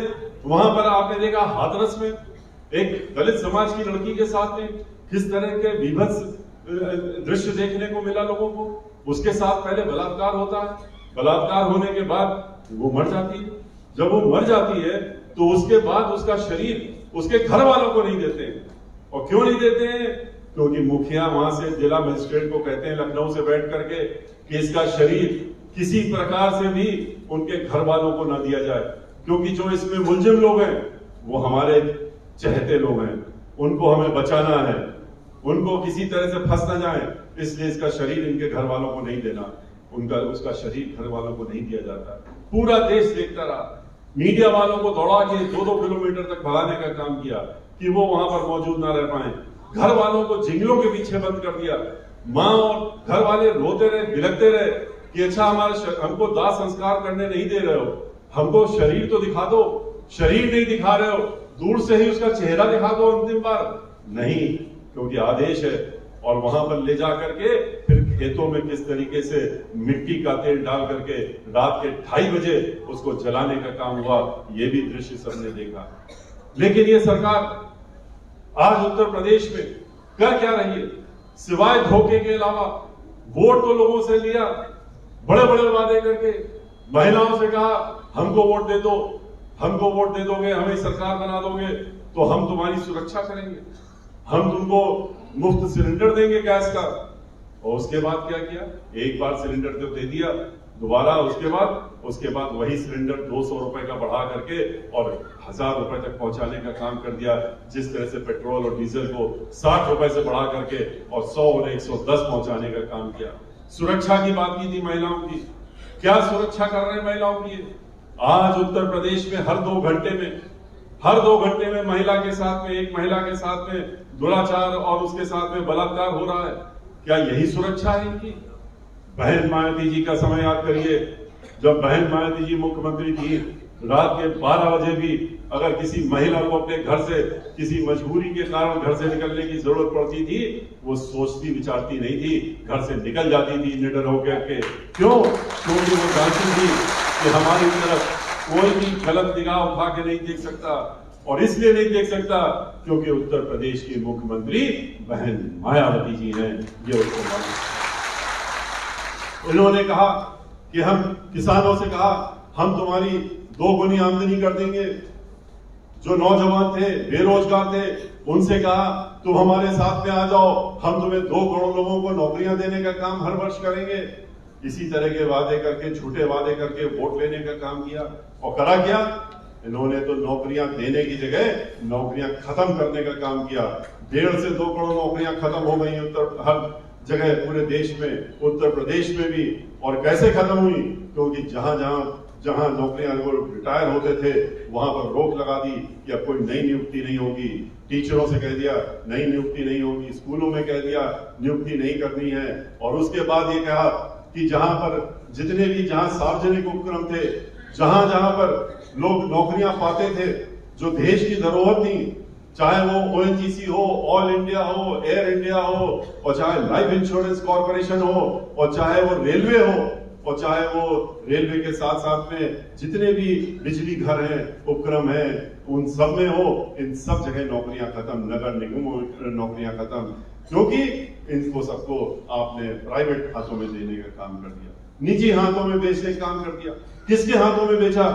वहां पर आपने देखा हाथरस में एक दलित समाज की लड़की के साथ में किस तरह के विभत्स दृश्य देखने को मिला लोगों को। उसके साथ पहले बलात्कार होता है, बलात्कार होने के बाद वो मर जाती है, जब वो मर जाती है तो उसके बाद उसका शरीर उसके घर वालों को नहीं देते हैं। और क्यों नहीं देते हैं? क्योंकि मुखिया वहां से जिला मजिस्ट्रेट को कहते हैं लखनऊ से बैठ करके कि इसका शरीर किसी प्रकार से भी उनके घर वालों को न दिया जाए, क्योंकि जो इसमें मुलजिम लोग हैं वो हमारे चहेते लोग हैं, उनको हमें बचाना है, उनको किसी तरह से फंस न जाए, इसलिए इसका शरीर इनके घर वालों को नहीं देना, उसका शरीर घर वालों को नहीं दिया जाता। पूरा देश देखता रहा, मीडिया वालों को दौड़ा के 2-2 किलोमीटर तक भगाने का काम किया कि वो वहां पर मौजूद ना रह पाए, घर वालों को जिंगलों के पीछे बंद कर दिया। माँ और घर वाले रोते रहे, बिलखते रहे कि अच्छा हमको दाह संस्कार करने नहीं दे रहे हो, हमको शरीर तो दिखा दो, शरीर नहीं दिखा रहे हो, दूर से ही उसका चेहरा दिखा दो अंतिम बार। नहीं, क्योंकि आदेश है। और वहां पर ले जा करके फिर खेतों में किस तरीके से मिट्टी का तेल डाल करके रात के 2:30 बजे उसको जलाने का काम हुआ, ये भी दृश्य सबने देखा। लेकिन ये सरकार आज उत्तर प्रदेश में कर क्या रही है, सिवाय धोखे के अलावा? वोट तो लोगों से लिया, बड़े बड़े वादे करके महिलाओं से कहा हमको वोट दे दो, हमको वोट दे दोगे, हमें सरकार बना दोगे तो हम तुम्हारी सुरक्षा करेंगे, हम तुमको मुफ्त सिलेंडर देंगे गैस का। और उसके बाद क्या किया? एक बार सिलेंडर तो दे दिया, दोबारा उसके बाद वही सिलेंडर 200 रुपए का बढ़ा करके और 1000 रुपए तक पहुंचाने का काम कर दिया। जिस तरह से पेट्रोल और डीजल को 60 रुपए से बढ़ा करके और 100 और 110 पहुंचाने का काम किया। सुरक्षा की बात की थी महिलाओं की, क्या सुरक्षा कर रहे हैं महिलाओं की? आज उत्तर प्रदेश में हर 2 घंटे में महिला के साथ में, एक महिला के साथ में दुराचार और उसके साथ में बलात्कार हो रहा है। क्या यही सुरक्षा है इनकी? बहन मायावती जी का समय याद करिए, जब बहन मायावती जी मुख्यमंत्री थी रात के 12 बजे भी अगर किसी महिला को अपने घर से किसी मजबूरी के कारण घर से निकलने की जरूरत पड़ती थी, वो सोचती विचारती नहीं थी, घर से निकल जाती थी निडर होकर के। क्यों? क्योंकि वो जानती थी कि हमारी तरफ कोई भी गलत निगाह उठा के नहीं देख सकता, और इसलिए नहीं देख सकता क्योंकि उत्तर प्रदेश की मुख्यमंत्री बहन मायावती जी हैं। ये उसको मालूम। उन्होंने कहा कि हम किसानों से कहा हम तुम्हारी 2 गुनी आमदनी कर देंगे। जो नौजवान थे, बेरोजगार थे, उनसे कहा तुम हमारे साथ में आ जाओ, हम तुम्हें 2 करोड़ लोगों को नौकरियां देने का काम हर वर्ष करेंगे। इसी तरह के वादे करके, झूठे वादे करके वोट लेने का काम किया, और करा क्या? इन्होंने तो नौकरियां देने की जगह नौकरियां खत्म करने का काम किया। 1.5 से 2 करोड़ नौकरियां खत्म हो गई हर जगह पूरे देश में, उत्तर प्रदेश में भी। और कैसे खत्म हुई? क्योंकि जहां नौकरियां वो रिटायर होते थे वहां पर रोक लगा दी कि अब कोई नई नियुक्ति नहीं होगी। टीचरों से कह दिया नई नियुक्ति नहीं होगी, स्कूलों में कह दिया नियुक्ति नहीं करनी है। और उसके बाद ये कहा कि जहां पर जितने भी जहां सार्वजनिक उपक्रम थे, जहां पर लोग नौकरियां पाते थे, जो देश की धरोहर थी, चाहे वो ONGC हो, ऑल इंडिया हो, एयर इंडिया हो, और चाहे लाइफ इंश्योरेंस कॉर्पोरेशन हो, और चाहे वो रेलवे हो, और चाहे वो रेलवे के साथ साथ में जितने भी बिजली घर हैं, उपक्रम हैं, उन सब में हो, इन सब जगह नौकरियां खत्म, नगर निगम नौकरियां खत्म, क्योंकि इनको सबको आपने प्राइवेट हाथों में देने का काम कर दिया, निजी हाथों में बेचने का काम कर दिया। किसके हाथों में बेचा?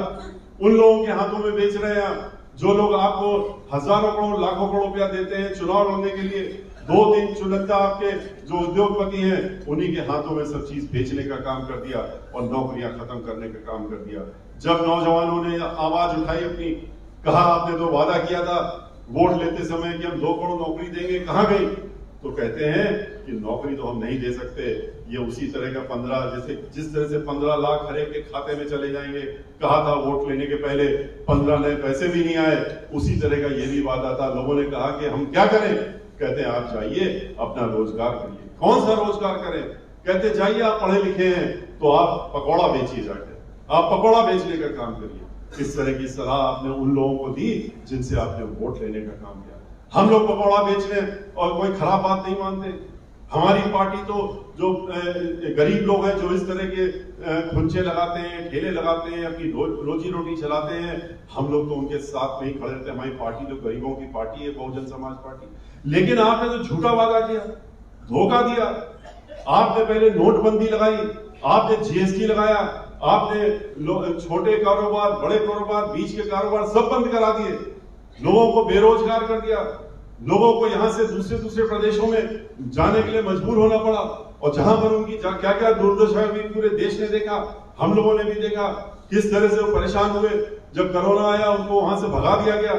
उन लोगों के हाथों में बेच रहे हैं जो लोग आपको हजारों करोड़ लाखों करोड़ रुपया देते हैं चुनाव लड़ने के लिए। 2-3 चुनिंदा आपके जो उद्योगपति हैं, उन्हीं के हाथों में सब चीज बेचने का काम कर दिया और नौकरियां खत्म करने का काम कर दिया। जब नौजवानों ने आवाज उठाई अपनी, कहा आपने तो वादा किया था वोट लेते समय कि हम 2 करोड़ नौकरी देंगे, कहां गई? तो कहते हैं कि नौकरी तो हम नहीं दे सकते। ये उसी तरह का 15 जैसे जिस तरह से 15 लाख हर एक के खाते में चले जाएंगे, कहा था वोट लेने के पहले, 15 नए पैसे भी नहीं आए, उसी तरह का ये भी वादा था। लोगों ने कहा कि हम क्या करें? कहते हैं आप जाइए अपना रोजगार करिए। कौन सा रोजगार करें? कहते जाइए आप पढ़े लिखे हैं तो आप पकौड़ा बेचिए, जाके आप पकौड़ा बेचने का काम करिए। इस तरह की सलाह आपने उन लोगों को दी जिनसे आपने वोट लेने का काम किया। हम लोग पकौड़ा बेच रहे हैं और कोई खराब बात नहीं मानते। हमारी पार्टी तो जो गरीब लोग हैं, जो इस तरह के खुंचे लगाते हैं, ठेले लगाते हैं, अपनी रोजी रोटी चलाते हैं, हम लोग तो उनके साथ नहीं खड़े रहते। हमारी पार्टी तो गरीबों की पार्टी है, बहुजन समाज पार्टी। लेकिन आपने तो झूठा वादा किया, धोखा दिया। आपने पहले नोटबंदी लगाई, आपने GST लगाया, आपने छोटे कारोबार, बड़े कारोबार, बीच के कारोबार सब बंद करा दिए, लोगों को बेरोजगार कर दिया, लोगों को यहां से दूसरे प्रदेशों में जाने के लिए मजबूर होना पड़ा। और जहां पर उनकी क्या क्या दुर्दशा हुई पूरे देश ने देखा, हम लोगों ने भी देखा किस तरह से वो परेशान हुए। जब कोरोना आया उनको वहां से भगा दिया गया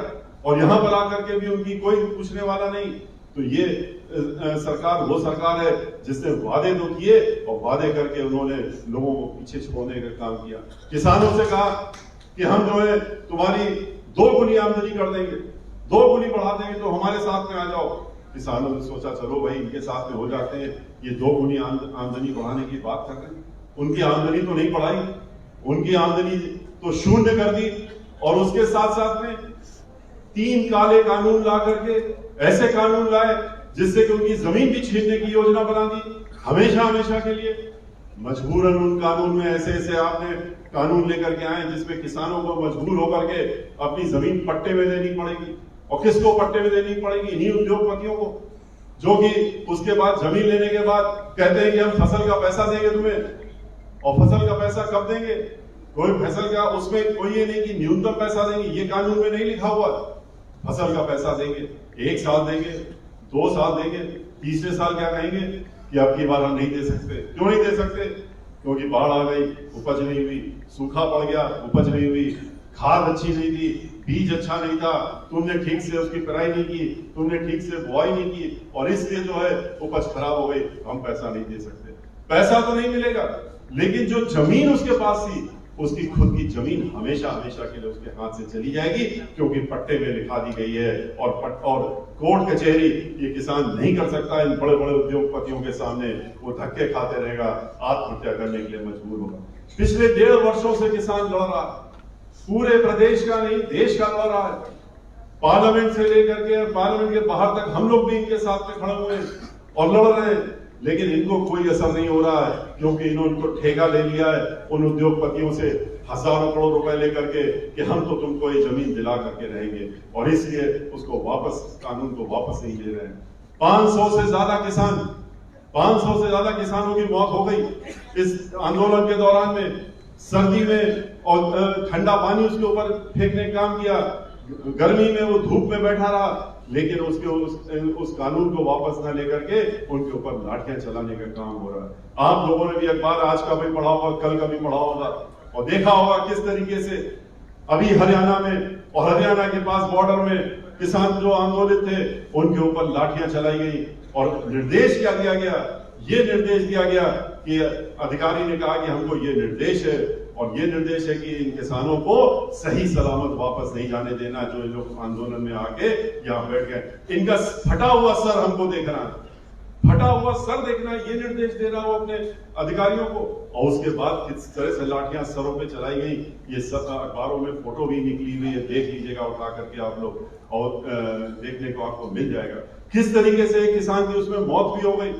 और यहां पर आकर के भी उनकी कोई पूछने वाला नहीं। तो ये सरकार वो सरकार है जिसने वादे तो किए और वादे करके उन्होंने लोगों को पीछे छोड़ने का काम किया। किसानों से कहा कि हम जो है तुम्हारी 2 गुनी आमदनी कर देंगे, 2 गुनी बढ़ा देंगे, तो हमारे साथ में आ जाओ। किसानों ने सोचा चलो भाई इनके साथ में हो जाते हैं, ये 2 गुनी आमदनी बढ़ाने की बात कर रहे हैं। उनकी आमदनी तो नहीं बढ़ाई, उनकी आमदनी तो शून्य कर दी। और उसके साथ साथ में 3 काले कानून ला करके ऐसे कानून लाए जिससे कि उनकी जमीन भी छीनने की योजना बना दी हमेशा के लिए। मजबूरन उन कानून में ऐसे आपने कानून लेकर के आए जिसमें किसानों को मजबूर होकर के अपनी जमीन पट्टे में देनी पड़ेगी। और किसको पट्टे में देनी पड़ेगी? इन्हीं उद्योगपतियों को, जो कि उसके बाद जमीन लेने के बाद कहते हैं कि हम फसल का पैसा देंगे तुम्हें। और फसल का पैसा कब देंगे? कोई फसल का उसमें कोई ये नहीं कि न्यूनतम पैसा देंगे, ये कानून में नहीं लिखा हुआ। फसल का पैसा देंगे, 1 साल देंगे, 2 साल देंगे, तीसरे साल क्या कहेंगे कि अब की बार हम नहीं दे सकते। क्यों नहीं दे सकते? क्योंकि बाढ़ आ गई, उपज नहीं हुई, सूखा पड़ गया, उपज नहीं हुई, खाद अच्छी नहीं थी, बीज अच्छा नहीं था, तुमने ठीक से उसकी पेराई नहीं की, तुमने ठीक से बुआई नहीं की, और इसलिए जो है उपज खराब हो गई, हम पैसा नहीं दे सकते। पैसा तो नहीं मिलेगा, लेकिन जो जमीन उसके पास थी, उसकी खुद की जमीन हमेशा के लिए उसके हाथ से चली जाएगी, क्योंकि पट्टे में लिखा दी गई है। और कोर्ट कचहरी ये किसान नहीं कर सकता। इन बड़े बड़े उद्योगपतियों के सामने वो धक्के खाते रहेगा, आत्महत्या करने के लिए मजबूर होगा। पिछले 1.5 वर्षों से किसान लड़ रहा, पूरे प्रदेश का नहीं देश का दौरा है, पार्लियामेंट से लेकर के पार्लियामेंट के बाहर तक हम लोग भी इनके साथ में खड़े हुए हैं और लड़ रहे हैं, लेकिन इनको कोई असर नहीं हो रहा है क्योंकि इन्होंने इनको ठेका ले लिया है उन उद्योगपतियों से हजारों करोड़ रुपए लेकर के कि हम तो तुमको ये जमीन दिला करके रहेंगे, और इसलिए उसको वापस कानून को वापस नहीं ले रहे हैं। 500 से ज्यादा किसानों की मौत हो गई इस आंदोलन के दौरान में, सर्दी में और ठंडा पानी उसके ऊपर फेंकने का काम किया, गर्मी में वो धूप में बैठा रहा, लेकिन उस कानून को वापस न लेकर के उनके ऊपर लाठियां चलाने का काम हो रहा है। आप लोगों ने भी अखबार आज का भी पढ़ा होगा, कल का भी पढ़ा होगा और देखा होगा किस तरीके से अभी हरियाणा में और हरियाणा के पास बॉर्डर में किसान जो आंदोलित थे उनके ऊपर लाठियां चलाई गई और निर्देश क्या दिया गया, ये निर्देश दिया गया कि अधिकारी ने कहा कि हमको ये निर्देश है और ये निर्देश है कि इन किसानों को सही सलामत वापस नहीं जाने देना, जो लोग आंदोलन में आके यहाँ बैठ गए। इनका फटा हुआ सर हमको देखना है, फटा हुआ सर देखना, ये निर्देश दे रहा हो अपने अधिकारियों को, और उसके बाद किस तरह से लाठियां सरों पे चलाई गई ये सब अखबारों में फोटो भी निकली हुई है, देख लीजिएगा उठा करके आप लोग, और देखने को आपको मिल जाएगा किस तरीके से एक किसान की उसमें मौत भी हो गई,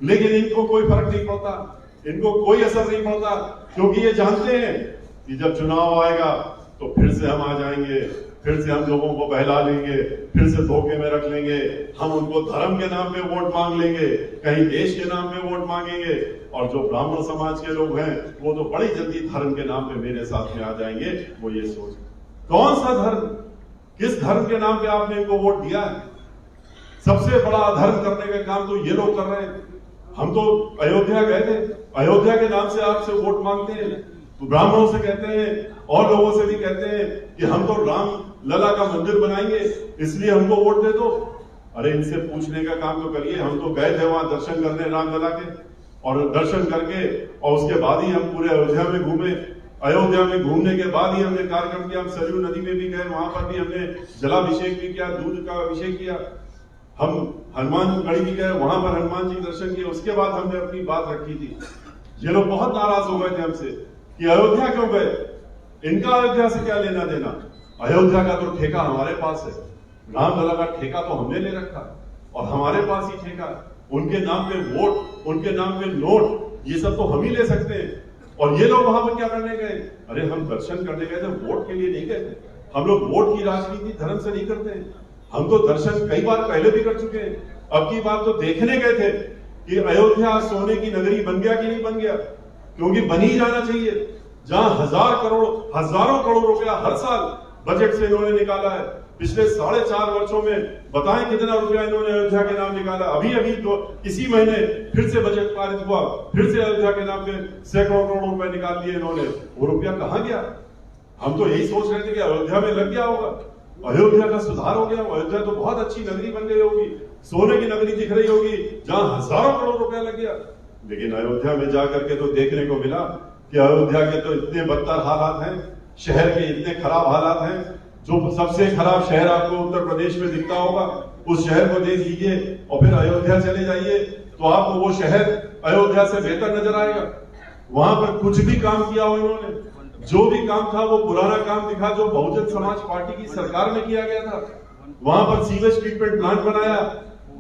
लेकिन इनको कोई फर्क नहीं पड़ता, इनको कोई असर नहीं पड़ता, क्योंकि ये जानते हैं कि जब चुनाव आएगा तो फिर से हम आ जाएंगे, फिर से हम लोगों को बहला लेंगे, फिर से धोखे में रख लेंगे, हम उनको धर्म के नाम पे वोट मांग लेंगे, कहीं देश के नाम पे वोट मांगेंगे, और जो ब्राह्मण समाज के लोग हैं वो तो बड़ी जल्दी धर्म के नाम पे मेरे साथ में आ जाएंगे। वो ये सोच, कौन सा धर्म, किस धर्म के नाम पे आपने इनको वोट दिया है? सबसे बड़ा अधर्म करने का काम तो ये लोग कर रहे हैं। हम तो अयोध्या गए थे, अयोध्या के नाम से आपसे वोट मांगते हैं, तो ब्राह्मणों से कहते हैं और लोगों से भी कहते हैं कि हम तो राम लला का मंदिर बनाएंगे इसलिए हमको वोट दे दो। अरे इनसे पूछने का काम तो करिए, हम तो गए थे वहां दर्शन करने राम लला के, और दर्शन करके और उसके बाद ही हम पूरे अयोध्या में घूमे, अयोध्या में घूमने के बाद ही हमने कार्यक्रम किया, हम सरयू नदी में भी गए, वहां पर भी हमने जलाभिषेक भी किया, दूध का अभिषेक किया, हम हनुमानगढ़ी भी गए, वहां पर हनुमान जी दर्शन किए, उसके बाद हमने अपनी बात रखी थी। ये लोग बहुत नाराज हो गए थे हमसे कि अयोध्या क्यों गए, इनका अयोध्या से क्या लेना देना, अयोध्या का तो ठेका हमारे पास है, रामलला का ठेका तो हमने ले रखा और हमारे पास ही ठेका, उनके नाम पे वोट, उनके नाम पे नोट, ये सब तो हम ही ले सकते हैं। और ये लोग वहां पर क्या करने गए? अरे हम दर्शन करने गए थे, वोट के लिए नहीं गए थे। हम लोग वोट की राजनीति धर्म से नहीं करते, हम तो दर्शन कई बार पहले भी कर चुके हैं, अब की बात तो देखने गए थे कि अयोध्या सोने की नगरी बन गया कि नहीं बन गया, क्योंकि बन ही जाना चाहिए। जहां हजारों करोड़ रुपया हर साल बजट से इन्होंने निकाला है, पिछले 4.5 वर्षों में बताएं कितना रुपया इन्होंने अयोध्या के नाम निकाला। अभी तो इसी महीने फिर से बजट पारित हुआ, फिर से अयोध्या के नाम पे सैकड़ों करोड़ रुपए निकाल दिए इन्होंने, वो रुपया कहां गया? हम तो यही सोच रहे थे कि अयोध्या में लग गया होगा, अयोध्या का सुधार हो गया, अयोध्या तो बहुत अच्छी नगरी बन गई होगी, सोने की नगरी दिख रही होगी, जहां हजारों करोड़ रुपया लग गया। लेकिन अयोध्या में जाकर के तो देखने को मिला कि अयोध्या के तो इतने बदतर हालात हैं, शहर के इतने खराब हालात हैं, जो सबसे खराब शहर आपको उत्तर प्रदेश में दिखता होगा उस शहर को देख लीजिए और फिर अयोध्या चले जाइए तो आपको वो शहर अयोध्या से बेहतर नजर आएगा। वहां पर कुछ भी काम किया हो इन्होंने, जो भी काम था वो पुराना काम दिखा जो बहुजन समाज पार्टी की सरकार में किया गया था। वहां पर सीवेज ट्रीटमेंट प्लांट बनाया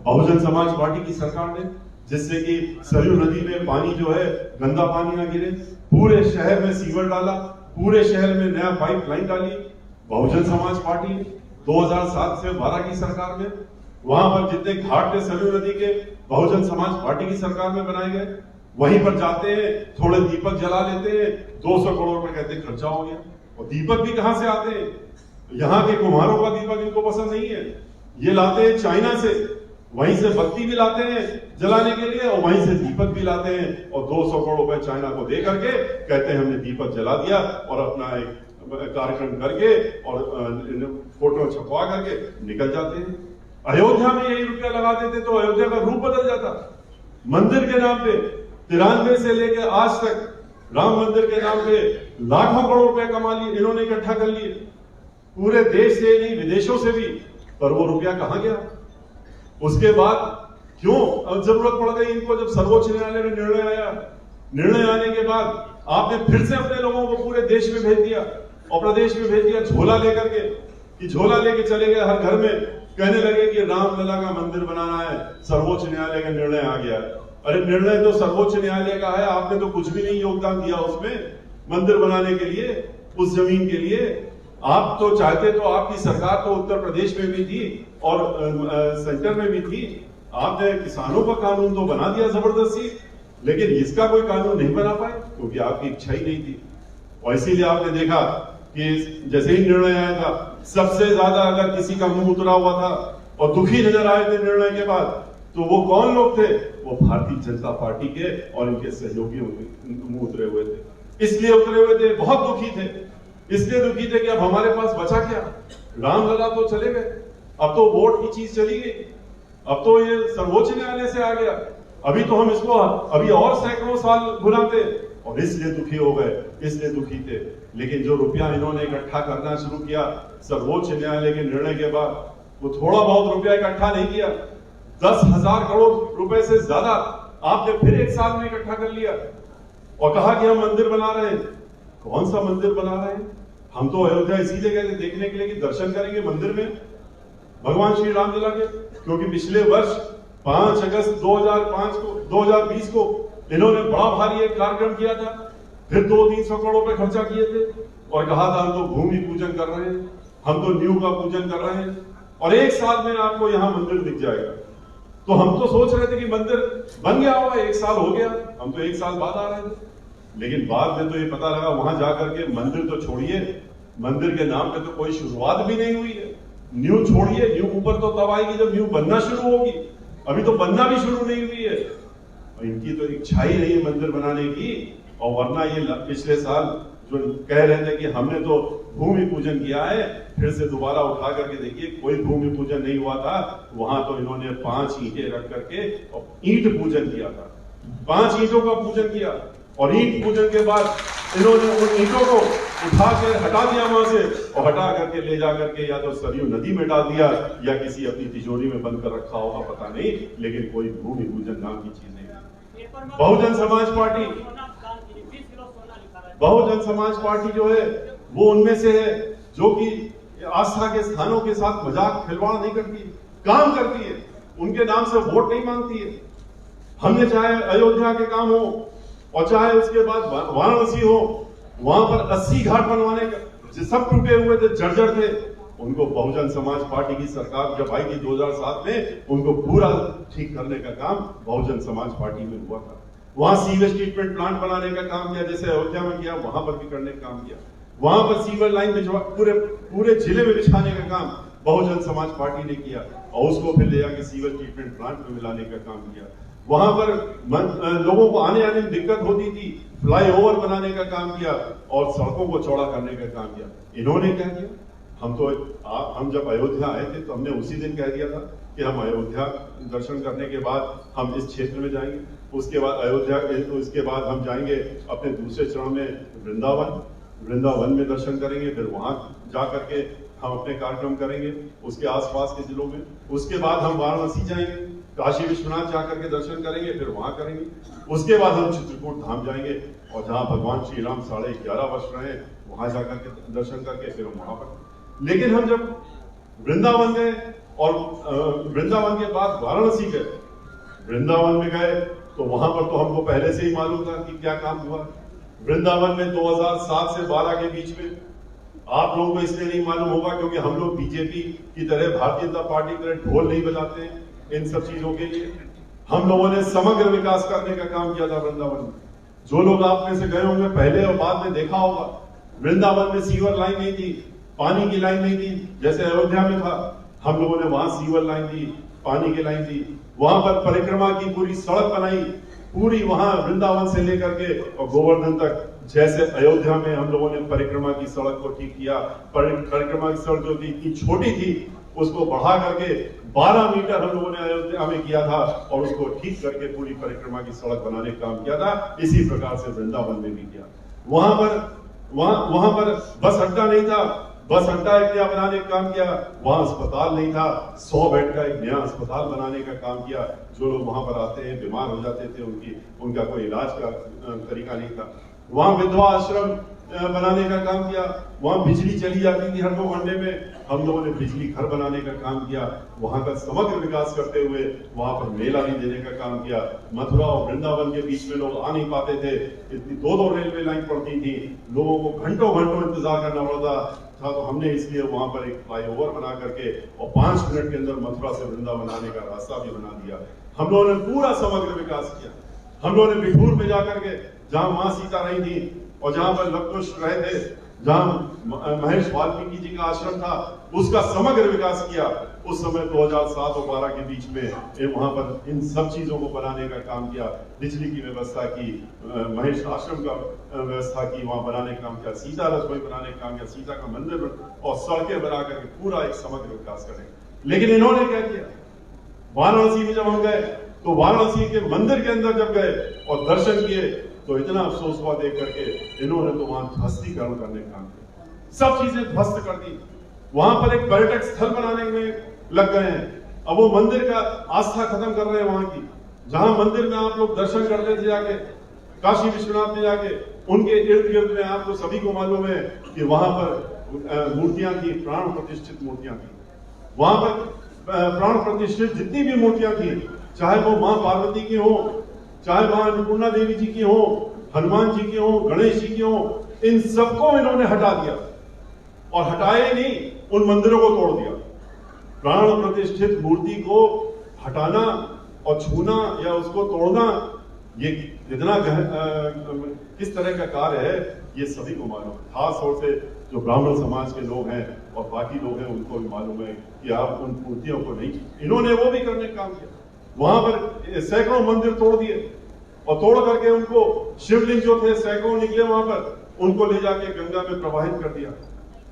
बहुजन समाज पार्टी की सरकार ने, जिससे कि सरयू नदी में पानी जो है गंदा पानी ना गिरे, पूरे शहर में सीवर डाला, पूरे शहर में नया पाइपलाइन डाली बहुजन समाज पार्टी 2007 से 12 की सरकार में। वहां पर जितने घाट थे सरयू नदी के बहुजन समाज पार्टी की सरकार में बनाए गए। वहीं पर जाते हैं, थोड़े दीपक जला लेते हैं, 200 करोड़ रुपए कहते हैं खर्चा हो गया। और दीपक भी कहां से आते हैं? यहाँ के कुम्हारों का दीपक इनको पसंद नहीं है, ये लाते हैं चाइना से, वहीं से बत्ती भी लाते हैं जलाने के लिए और वहीं से दीपक भी लाते हैं, और 200 करोड़ रुपए चाइना को दे करके कहते हैं हमने दीपक जला दिया, और अपना एक कार्यक्रम करके और फोटो छपवा करके निकल जाते हैं। अयोध्या में यही रुपया लगा देते तो अयोध्या का रूप बदल जाता। मंदिर के नाम पे 93 से लेकर आज तक राम मंदिर के नाम पे लाखों करोड़ रुपए कमा लिए इन्होंने, इकट्ठा कर लिए पूरे देश से नहीं विदेशों से भी, पर वो रुपया कहां गया? उसके बाद क्यों जरूरत पड़ गई इनको? जब सर्वोच्च न्यायालय में निर्णय आया, निर्णय आने के बाद आपने फिर से अपने लोगों को पूरे देश में भेज दिया और प्रदेश में भेज दिया झोला लेकर के, कि झोला लेके चले गए हर घर में, कहने लगे कि रामलला का मंदिर बनाना है, सर्वोच्च न्यायालय का निर्णय आ गया। अरे निर्णय तो सर्वोच्च न्यायालय का है, आपने तो कुछ भी नहीं योगदान दिया उसमें मंदिर बनाने के लिए, उस जमीन के लिए। आप तो चाहते, तो आपकी सरकार तो उत्तर प्रदेश में भी थी और सेंटर में भी थी, आपने किसानों का कानून तो बना दिया जबरदस्ती, लेकिन इसका कोई कानून नहीं बना पाए क्योंकि आपकी इच्छा ही नहीं थी। और इसीलिए आपने देखा कि जैसे ही निर्णय आया था, सबसे ज्यादा अगर किसी का मुंह उतरा हुआ था और दुखी नजर आए थे निर्णय के बाद, तो वो कौन लोग थे? वो भारतीय जनता पार्टी के और इनके सहयोगियों मुंह उतरे हुए थे। इसलिए उतरे हुए थे, बहुत दुखी थे, इसलिए दुखी थे कि अब हमारे पास बचा क्या? रामलला तो चले गए, अब तो वोट की चीज चली गई, अब तो ये सर्वोच्च न्यायालय से आ गया, अभी तो हम इसको अभी और सैकड़ों साल घुराते, और इसलिए दुखी हो गए, इसलिए दुखी थे। लेकिन जो रुपया इन्होंने इकट्ठा करना शुरू किया सर्वोच्च न्यायालय के निर्णय के बाद, वो थोड़ा बहुत रुपया इकट्ठा नहीं किया, 10,000 करोड़ रुपए से ज्यादा आपने फिर एक साल में इकट्ठा कर लिया और कहा कि हम मंदिर बना रहे हैं। कौन सा मंदिर बना रहे हैं? हम तो अयोध्या इसीलिए गए थे देखने के लिए कि दर्शन करेंगे मंदिर में भगवान श्री रामलला के, क्योंकि पिछले वर्ष 5 अगस्त 2020 को इन्होंने बड़ा भारी एक कार्यक्रम किया था, फिर 200-300 करोड़ रुपए खर्चा किए थे और कहा था हम तो भूमि पूजन कर रहे हैं, हम तो नींव का पूजन कर रहे हैं और एक साल में आपको यहाँ मंदिर दिख जाएगा। तो हम तो सोच रहे थे कि मंदिर बन गया होगा, एक साल हो गया, हम तो एक साल बाद आ रहे थे, लेकिन बाद में तो ये पता लगा वहां जाकर के मंदिर तो छोड़िए, मंदिर के नाम पे तो कोई शुरुआत भी नहीं हुई है। न्यू छोड़िए, न्यू ऊपर तो तब आएगी जब न्यू बनना शुरू होगी, अभी तो बनना भी शुरू नहीं हुई है। और इनकी तो इच्छा ही नहीं है मंदिर बनाने की, और वरना ये पिछले साल जो कह रहे थे कि हमने तो भूमि पूजन किया है, फिर से दोबारा उठा करके देखिए कोई भूमि पूजन नहीं हुआ था। वहां तो इन्होंने 5 ईंटें रख करके और ईंट पूजन किया था, 5 ईंटों का पूजन किया और ईंट पूजन के बाद इन्होंने उन ईंटों को उठा कर हटा दिया वहां से और हटा करके ले जा करके या तो सरयू नदी में डाल दिया या किसी अपनी तिजोरी में बंद कर रखा होगा, पता नहीं, लेकिन कोई भूमि पूजन नाम की चीज नहीं। बहुजन समाज पार्टी जो है वो उनमें से है जो कि आस्था के स्थानों के साथ मजाक खिलवाड़ नहीं करती, काम करती है, उनके नाम से वोट नहीं मांगती है। हमने चाहे अयोध्या के काम हो और चाहे उसके बाद वाराणसी हो, वहां पर 80 घाट बनवाने का सब टूटे हुए थे, जर्जर थे, उनको बहुजन समाज पार्टी की सरकार जब आई थी 2007 में, उनको पूरा ठीक करने का काम बहुजन समाज पार्टी में हुआ था। वहां सीवेज ट्रीटमेंट प्लांट बनाने का काम किया, जैसे अयोध्या में किया वहां पर भी करने का काम किया। वहां पर सीवर लाइन पूरे जिले में बिछाने का काम बहुजन समाज पार्टी ने किया और उसको फिर ले जाके सीवर ट्रीटमेंट प्लांट में मिलाने का काम किया। वहां पर लोगों को आने आने में दिक्कत होती थी, फ्लाईओवर बनाने का काम किया और सड़कों को चौड़ा करने का काम किया। इन्होंने क्या किया? हम जब अयोध्या आए थे तो हमने उसी दिन कह दिया था कि हम अयोध्या दर्शन करने के बाद हम इस क्षेत्र में जाएंगे, उसके बाद हम जाएंगे अपने दूसरे चरण में वृंदावन में दर्शन करेंगे, फिर वहां जा करके हम अपने कार्यक्रम करेंगे उसके आसपास के जिलों में। उसके बाद हम वाराणसी जाएंगे, काशी विश्वनाथ जाकर के दर्शन करेंगे, फिर वहां करेंगे। उसके बाद हम चित्रकूट धाम जाएंगे और जहां भगवान श्री राम 11.5 वर्ष रहे वहां जाकर के दर्शन करके फिर हम वहां पर। लेकिन हम जब वृंदावन गए और वृंदावन के बाद वाराणसी गए, वृंदावन में गए तो वहां पर तो हमको पहले से ही मालूम था कि क्या काम हुआ। वृंदावन में 2007 से 12 के बीच में, आप लोगों को इसलिए नहीं मालूम होगा क्योंकि हम लोग बीजेपी की तरह, भारतीय जनता पार्टी की तरह ढोल नहीं बजाते हैं इन सब चीजों के लिए। हम लोगों ने समग्र विकास करने का काम किया था वृंदावन में। जो लोग आप में से गए होंगे पहले और बाद में देखा होगा, वृंदावन में सीवर लाइन नहीं थी, पानी की लाइन नहीं थी जैसे अयोध्या में था। हम लोगों ने वहां सीवर लाइन दी, पानी की लाइन दी, वहां पर परिक्रमा की पूरी सड़क बनाई, पूरी वहां वृंदावन से लेकर के और गोवर्धन तक। जैसे अयोध्या में हम लोगों ने परिक्रमा की सड़क को ठीक किया, परिक्रमा की सड़क जो थी इतनी छोटी थी उसको बढ़ा करके 12 मीटर हम लोगों ने अयोध्या में किया था और उसको ठीक करके पूरी परिक्रमा की सड़क बनाने का काम किया था। इसी प्रकार से वृंदावन में भी किया। वहां पर बस अड्डा नहीं था, बस अड्डा एक नया बनाने का काम किया। वहां अस्पताल नहीं था, 100 बेड का एक नया अस्पताल बनाने का काम किया। जो लोग वहां पर आते हैं बीमार हो जाते थे, उनका कोई इलाज का तरीका नहीं था। वहां विधवा बनाने का काम किया। वहां बिजली चली जाती थी हर 2 घंटे में, हम लोगों ने बिजली घर बनाने का काम किया। वहां का समग्र विकास करते हुए वहां पर मेला भी देने का काम किया। मथुरा और वृंदावन के बीच में लोग आ नहीं पाते थे, इतनी 2-2 रेलवे लाइन पड़ती थी, लोगों को घंटों घंटों इंतजार करना पड़ता था। तो हमने इसलिए वहां पर एक फ्लाईओवर बना करके और 5 मिनट के अंदर मथुरा से वृंदावन आने का रास्ता भी बना दिया। हम लोगों ने पूरा समग्र विकास किया। हम लोगों ने बिठूर में जाकर के, जहां मां सीता रही थी और जहां पर लवकुश रहे थे, जहां महेश वाल्मीकि जी का आश्रम था, उसका समग्र विकास किया। उस समय 2007 और 12 के बीच में वहां पर इन सब चीजों को बनाने का काम किया। बिजली की व्यवस्था की, महेश आश्रम का व्यवस्था की, वहां बनाने का काम किया, सीता रसोई बनाने का काम किया, सीता का मंदिर और सड़कें बना करके पूरा एक समग्र विकास करें। लेकिन इन्होंने क्या किया, वाराणसी में जब हम गए तो वाराणसी के मंदिर के अंदर जब गए और दर्शन किए तो इतना अफसोस हुआ देख करके, इन्होंने तो वहां ध्वस्तीकरण करने का काम किया, सब चीजें ध्वस्त कर दी। वहां पर एक पर्यटक स्थल बनाने में लग गए हैं। अब वो मंदिर का आस्था खत्म कर रहे हैं वहां की। जहां मंदिर में आप लोग दर्शन करते थे जाके, काशी विश्वनाथ में जाके, उनके इर्द गिर्द में आपको सभी को मालूम है कि वहां पर मूर्तियां थी, प्राण प्रतिष्ठित मूर्तियां थी। वहां पर प्राण प्रतिष्ठित जितनी भी मूर्तियां थी, चाहे वो मां पार्वती की हो, चाहे मां अन्नपूर्णा देवी जी की हो, हनुमान जी की हो, गणेश जी की हो, इन सबको इन्होंने हटा दिया। और हटाए नहीं, उन मंदिरों को तोड़ दिया। प्राण प्रतिष्ठित मूर्ति को हटाना और छूना या उसको तोड़ना, ये कितना किस तरह का कार्य है, ये सभी को मालूम है। खास तौर से जो ब्राह्मण समाज के लोग हैं और बाकी लोग हैं, उनको भी मालूम है कि आप उन मूर्तियों को नहीं, इन्होंने वो भी करने का काम किया। वहां पर सैकड़ों मंदिर तोड़ दिए और तोड़ करके उनको, शिवलिंग जो थे सैकड़ों निकले वहां पर, उनको ले जाके गंगा में प्रवाहित कर दिया।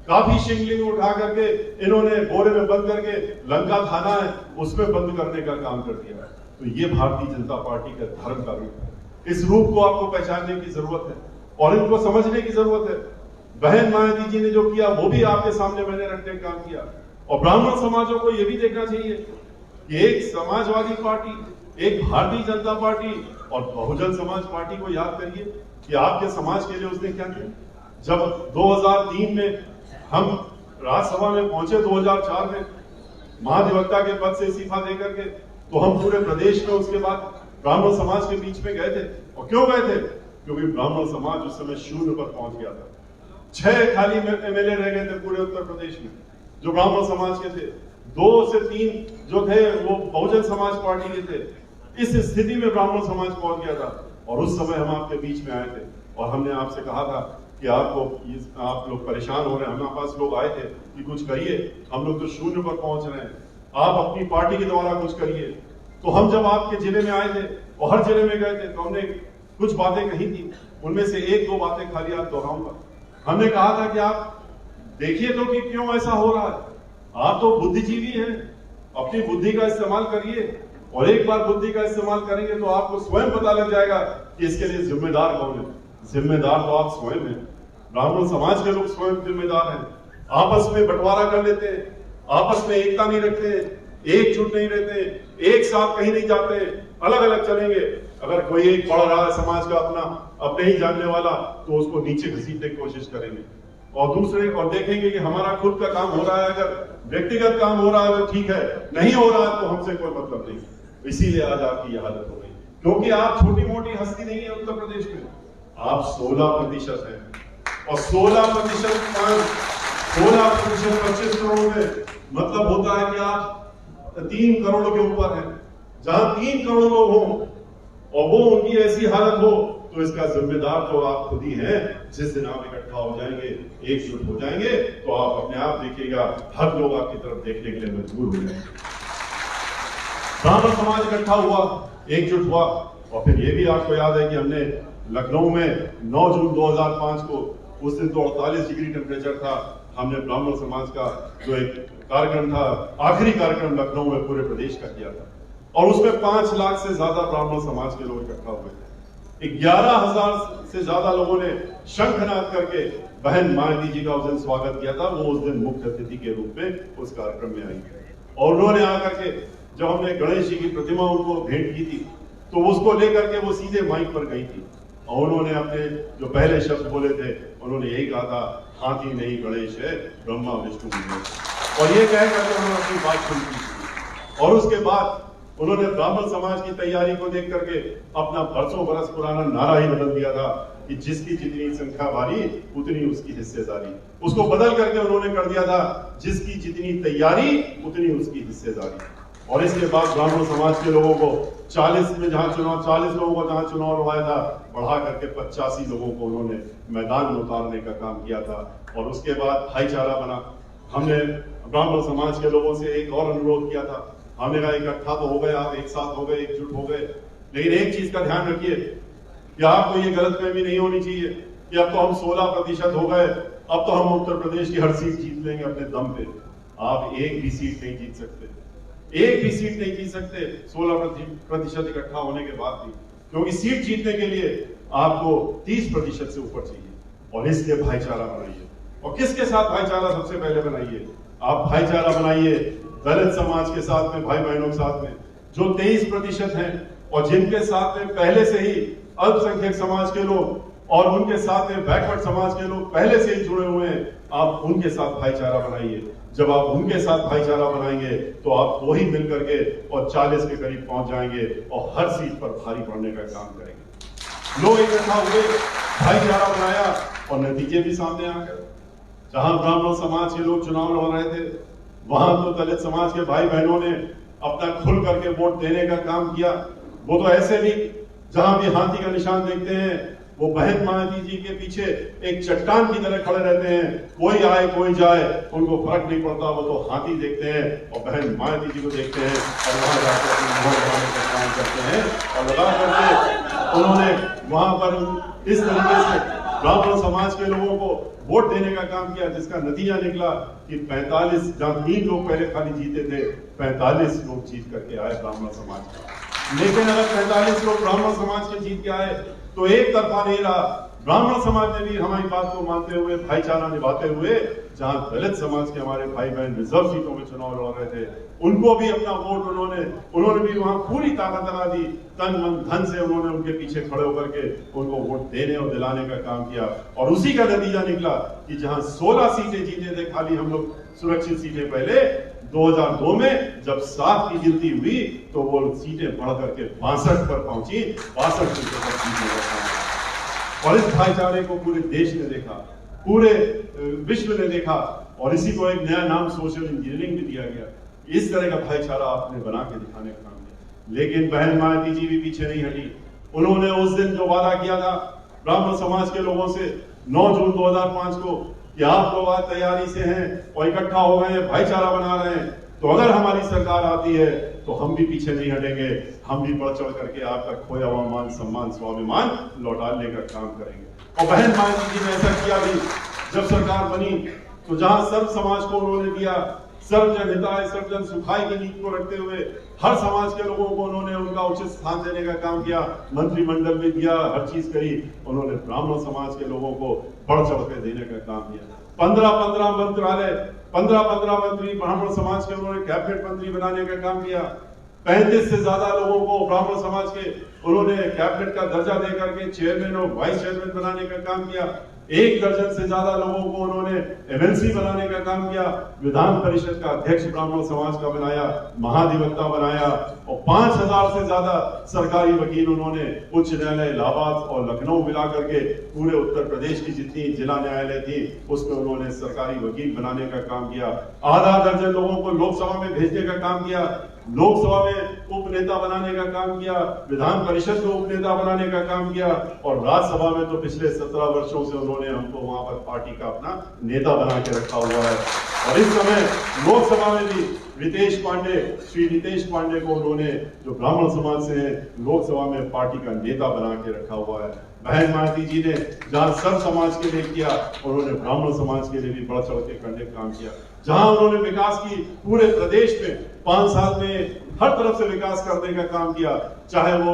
काफी शिवलिंग उठा करके इन्होंने बोरे में बंद करके, लंका थाना है उसमें बंद करने का काम कर दिया। तो ये भारतीय जनता पार्टी का धर्म का रूप है। इस रूप को आपको पहचानने की जरूरत है और इनको समझने की जरूरत है। बहन मायावती जी ने जो किया वो भी आपके सामने मैंने रखने का काम किया। और ब्राह्मण समाजों को यह भी देखना चाहिए कि एक समाजवादी पार्टी, एक भारतीय जनता पार्टी और बहुजन समाज पार्टी को याद करिए कि आपके समाज के लिए उसने क्या किया। जब 2003 में हम राज्यसभा में पहुंचे, 2004 में महाधिवक्ता के पद से इस्तीफा देकर के, तो हम पूरे प्रदेश में उसके बाद ब्राह्मण समाज के बीच में गए थे। और क्यों गए थे? क्योंकि ब्राह्मण समाज उस समय 0 पर पहुंच गया था। 6 खाली एमएलए रह गए थे पूरे उत्तर प्रदेश में जो ब्राह्मण समाज के थे। 2 से 3 जो थे वो बहुजन समाज पार्टी के थे। इस स्थिति में ब्राह्मण समाज पहुंच गया था और उस समय हम आपके बीच में आए थे और हमने आपसे कहा था कि आप लोग परेशान हो रहे हैं। हमारे पास लोग आए थे कि कुछ करिए, हम लोग तो 0 पर पहुंच रहे हैं, आप अपनी पार्टी के द्वारा कुछ करिए। तो हम जब आपके जिले में आए थे और हर जिले में गए थे तो हमने कुछ बातें कही थी। उनमें से 1-2 बातें खाली आप दोहराऊंगा। हमने कहा था कि आप देखिए तो कि क्यों ऐसा हो रहा है। आप तो बुद्धिजीवी हैं, अपनी बुद्धि का इस्तेमाल करिए और एक बार बुद्धि का इस्तेमाल करेंगे तो आपको स्वयं पता लग जाएगा कि इसके लिए जिम्मेदार कौन है। जिम्मेदार तो आप स्वयं हैं, ब्राह्मण समाज के लोग स्वयं जिम्मेदार हैं। आपस में बंटवारा कर लेते हैं, आपस में एकता नहीं रखते, एकजुट नहीं रहते, एक साथ कहीं नहीं जाते, अलग अलग चलेंगे। अगर कोई एक पढ़ रहा है समाज का अपने ही जानने वाला तो उसको नीचे घसीटने की कोशिश करेंगे और दूसरे और देखेंगे कि हमारा खुद का काम हो रहा है, अगर व्यक्तिगत काम हो रहा है तो ठीक है, नहीं हो रहा है तो हमसे कोई मतलब नहीं। इसीलिए आज आपकी यह हालत हो गई, क्योंकि आप छोटी मोटी हस्ती नहीं है उत्तर प्रदेश में। आप 16% हैं और 16% 25 करोड़ में मतलब होता है कि आप 3 करोड़ के ऊपर हैं। जहां 3 करोड़ लोग हों और वो उनकी ऐसी हालत हो तो इसका जिम्मेदार तो आप खुद ही हैं। जिस दिन आप इकट्ठा हो जाएंगे, एकजुट हो जाएंगे तो आप अपने आप देखिएगा हर लोग आपकी तरफ देखने के लिए मजबूर हो जाएंगे। ब्राह्मण समाज इकट्ठा हुआ, एकजुट हुआ और फिर ये भी आपको याद है कि हमने लखनऊ में 9 जून 2005 को, उस दिन तो 48 डिग्री टेम्परेचर था, हमने ब्राह्मण समाज का जो एक कार्यक्रम था, आखिरी कार्यक्रम लखनऊ में पूरे प्रदेश का किया था और उसमें 5 लाख से ज्यादा ब्राह्मण समाज के लोग इकट्ठा हुए थे। 11,000 से ज्यादा लोगों ने शंखनाद करके बहन मायावती जी का उस दिन स्वागत किया था। वो उस दिन मुख्य अतिथि के रूप में उस कार्यक्रम में आई और उन्होंने आकर के जब हमने गणेश जी की प्रतिमा उनको भेंट की थी तो उसको लेकर के वो सीधे माइक पर गई थी और उन्होंने अपने जो पहले शब्द बोले थे उन्होंने यही कहा था, हाथी नहीं गणेश है, ब्रह्मा विष्णु महेश। और ये कह करके उन्होंने अपनी बात शुरू की। और उसके बाद उन्होंने ब्राह्मण समाज की तैयारी को देख करके अपना बरसों बरस पुराना नारा ही बदल दिया था कि जिसकी जितनी संख्या भारी उतनी उसकी हिस्सेदारी। उसको बदल करके उन्होंने कर दिया था, जिसकी जितनी तैयारी उतनी उसकी हिस्सेदारी। और इसके बाद ब्राह्मण समाज के लोगों को 40 लोगों को जहां चुनाव लड़वाया था, बढ़ा करके 85 लोगों को उन्होंने मैदान में उतारने का काम किया था। और उसके बाद भाईचारा बना। हमने ब्राह्मण समाज के लोगों से एक और अनुरोध किया था। हमने कहा इकट्ठा तो हो गए, आप एक साथ हो गए, एकजुट हो गए, लेकिन एक चीज का ध्यान रखिए कि आपको ये गलतफहमी नहीं होनी चाहिए कि अब तो हम 16% हो गए, अब तो हम उत्तर प्रदेश की हर सीट जीत लेंगे अपने दम पे। आप एक भी सीट नहीं जीत सकते, एक भी सीट नहीं जीत सकते 16% इकट्ठा होने के बाद भी, क्योंकि सीट जीतने के लिए आपको 30% से ऊपर चाहिए। और इसलिए भाईचारा बनाइए। और किसके साथ भाईचारा सबसे पहले बनाइए? आप भाईचारा बनाइए दलित समाज के साथ में, भाई बहनों के साथ में, जो 23% हैं और जिनके साथ में पहले से ही अल्पसंख्यक समाज के लोग और उनके साथ में बैकवर्ड समाज के लोग पहले से ही जुड़े हुए हैं। आप उनके साथ भाईचारा बनाइए। जब आप उनके साथ भाईचारा बनाएंगे तो आप वही मिलकर के और 40 के करीब पहुंच जाएंगे और हर सीट पर भारी पड़ने का काम करेंगे। लोग इकट्ठा हुए, भाईचारा बनाया और नतीजे भी सामने आ गए। जहां ब्राह्मण समाज के लोग चुनाव लड़ रहे थे, वहां तो दलित समाज के भाई बहनों ने अपना खुल करके वोट देने का काम किया। वो तो ऐसे भी जहां भी हाथी का निशान देखते हैं, वो बहन मायावती जी के पीछे एक चट्टान की तरह खड़े रहते हैं। कोई आए कोई जाए उनको फर्क नहीं पड़ता, वो तो हाथी देखते हैं और बहन मायावती जी को देखते हैं और वहां जाकर अपनी वोट लगाने का काम करते हैं। और लगा करके उन्होंने वहां पर इस तरीके से ब्राह्मण समाज के लोगों को वोट देने का काम किया, जिसका नतीजा निकला कि 45, जहां 3 लोग पहले खाली जीते थे, 45 लोग जीत करके आए ब्राह्मण समाज के। लेकिन अगर 45 लोग ब्राह्मण समाज के जीत के आए तो एक तरफा नहीं रहा। ब्राह्मण समाज ने भी हमारी बात को मानते हुए, भाईचारा निभाते हुए, जहां दलित समाज के हमारे भाई बहन रिजर्व सीटों में चुनाव लड़ रहे थे, उनको भी अपना वोट उन्होंने भी वहां पूरी ताकत लगा दी। तन मन धन से उन्होंने उनके पीछे खड़े होकर के उनको वोट देने और दिलाने का काम किया। और उसी का नतीजा निकला कि जहां 16 सीटें जीते थे खाली हम लोग, सुरक्षित सीटें, पहले 2002 में जब 7 की गिनती हुई तो वो सीटें बढ़ करके 62 पर पहुंची, 62 सीटों पर जीतने का काम। और इस भाईचारे को पूरे देश ने देखा, पूरे विश्व ने देखा, और इसी को एक नया नाम सोशल इंजीनियरिंग भी दिया गया। इस तरह का भाईचारा आपने बना के दिखाने का काम किया। लेकिन बहन मायावती जी भी पीछे नहीं हटी। उन्होंने उस दिन जो वादा किया था ब्राह्मण समाज के लोगों से 9 जून 2005 को कि आप लोग आज तैयारी से हैं और इकट्ठा हो गए हैं, भाईचारा बना रहे हैं, तो अगर हमारी सरकार आती है तो हम भी पीछे नहीं हटेंगे, हम भी बढ़ चढ़ करके आपका खोया हुआ मान सम्मान स्वाभिमान लौटाने का काम करेंगे। और बहन मायावती जी ने ऐसा किया भी। जब सरकार बनी तो जहां सर्व समाज को उन्होंने दिया, सर्वजन हिताय सर्वजन सुखाय की नीति को रखते हुए हर समाज के लोगों को उन्होंने उनका उचित स्थान देने का काम किया, मंत्रिमंडल में दिया, हर चीज करी। उन्होंने ब्राह्मण समाज के लोगों को बढ़ चढ़ के देने का काम किया। 15 मंत्रालय, 15 मंत्री ब्राह्मण समाज के उन्होंने कैबिनेट मंत्री बनाने का काम किया। 35 से ज्यादा लोगों को ब्राह्मण समाज के उन्होंने कैबिनेट का दर्जा देकर के चेयरमैन और वाइस चेयरमैन बनाने का काम किया। 1 दर्जन से ज्यादा लोगों को उन्होंने एमएलसी बनाने का काम किया। विधान परिषद का अध्यक्ष ब्राह्मण समाज का बनाया, महाधिवक्ता बनाया, और 5000 से ज्यादा सरकारी वकील उन्होंने उच्च न्यायालय इलाहाबाद और लखनऊ मिलाकर के पूरे उत्तर प्रदेश की जितनी जिला न्यायालय थी उसमें उन्होंने सरकारी वकील बनाने का काम किया। आधा दर्जन लोगों को लोकसभा में भेजने का काम किया, लोकसभा में उपनेता बनाने का काम किया, विधान परिषद में उपनेता बनाने का काम किया, और राज्यसभा में तो पिछले 17 वर्षों से उन्होंने हमको वहां पर पार्टी का अपना नेता बना के रखा हुआ है। और इस समय लोकसभा में भी श्री नितेश पांडे को उन्होंने, जो ब्राह्मण समाज से हैं, लोकसभा में पार्टी का नेता बना के रखा हुआ है। बहन मायावती जी ने जहां सर्व समाज के लिए किया, उन्होंने ब्राह्मण समाज के लिए भी बढ़ चढ़ के करने का काम किया। जहां उन्होंने विकास की पूरे प्रदेश में 5 साल में हर तरफ से विकास करने का काम किया, चाहे वो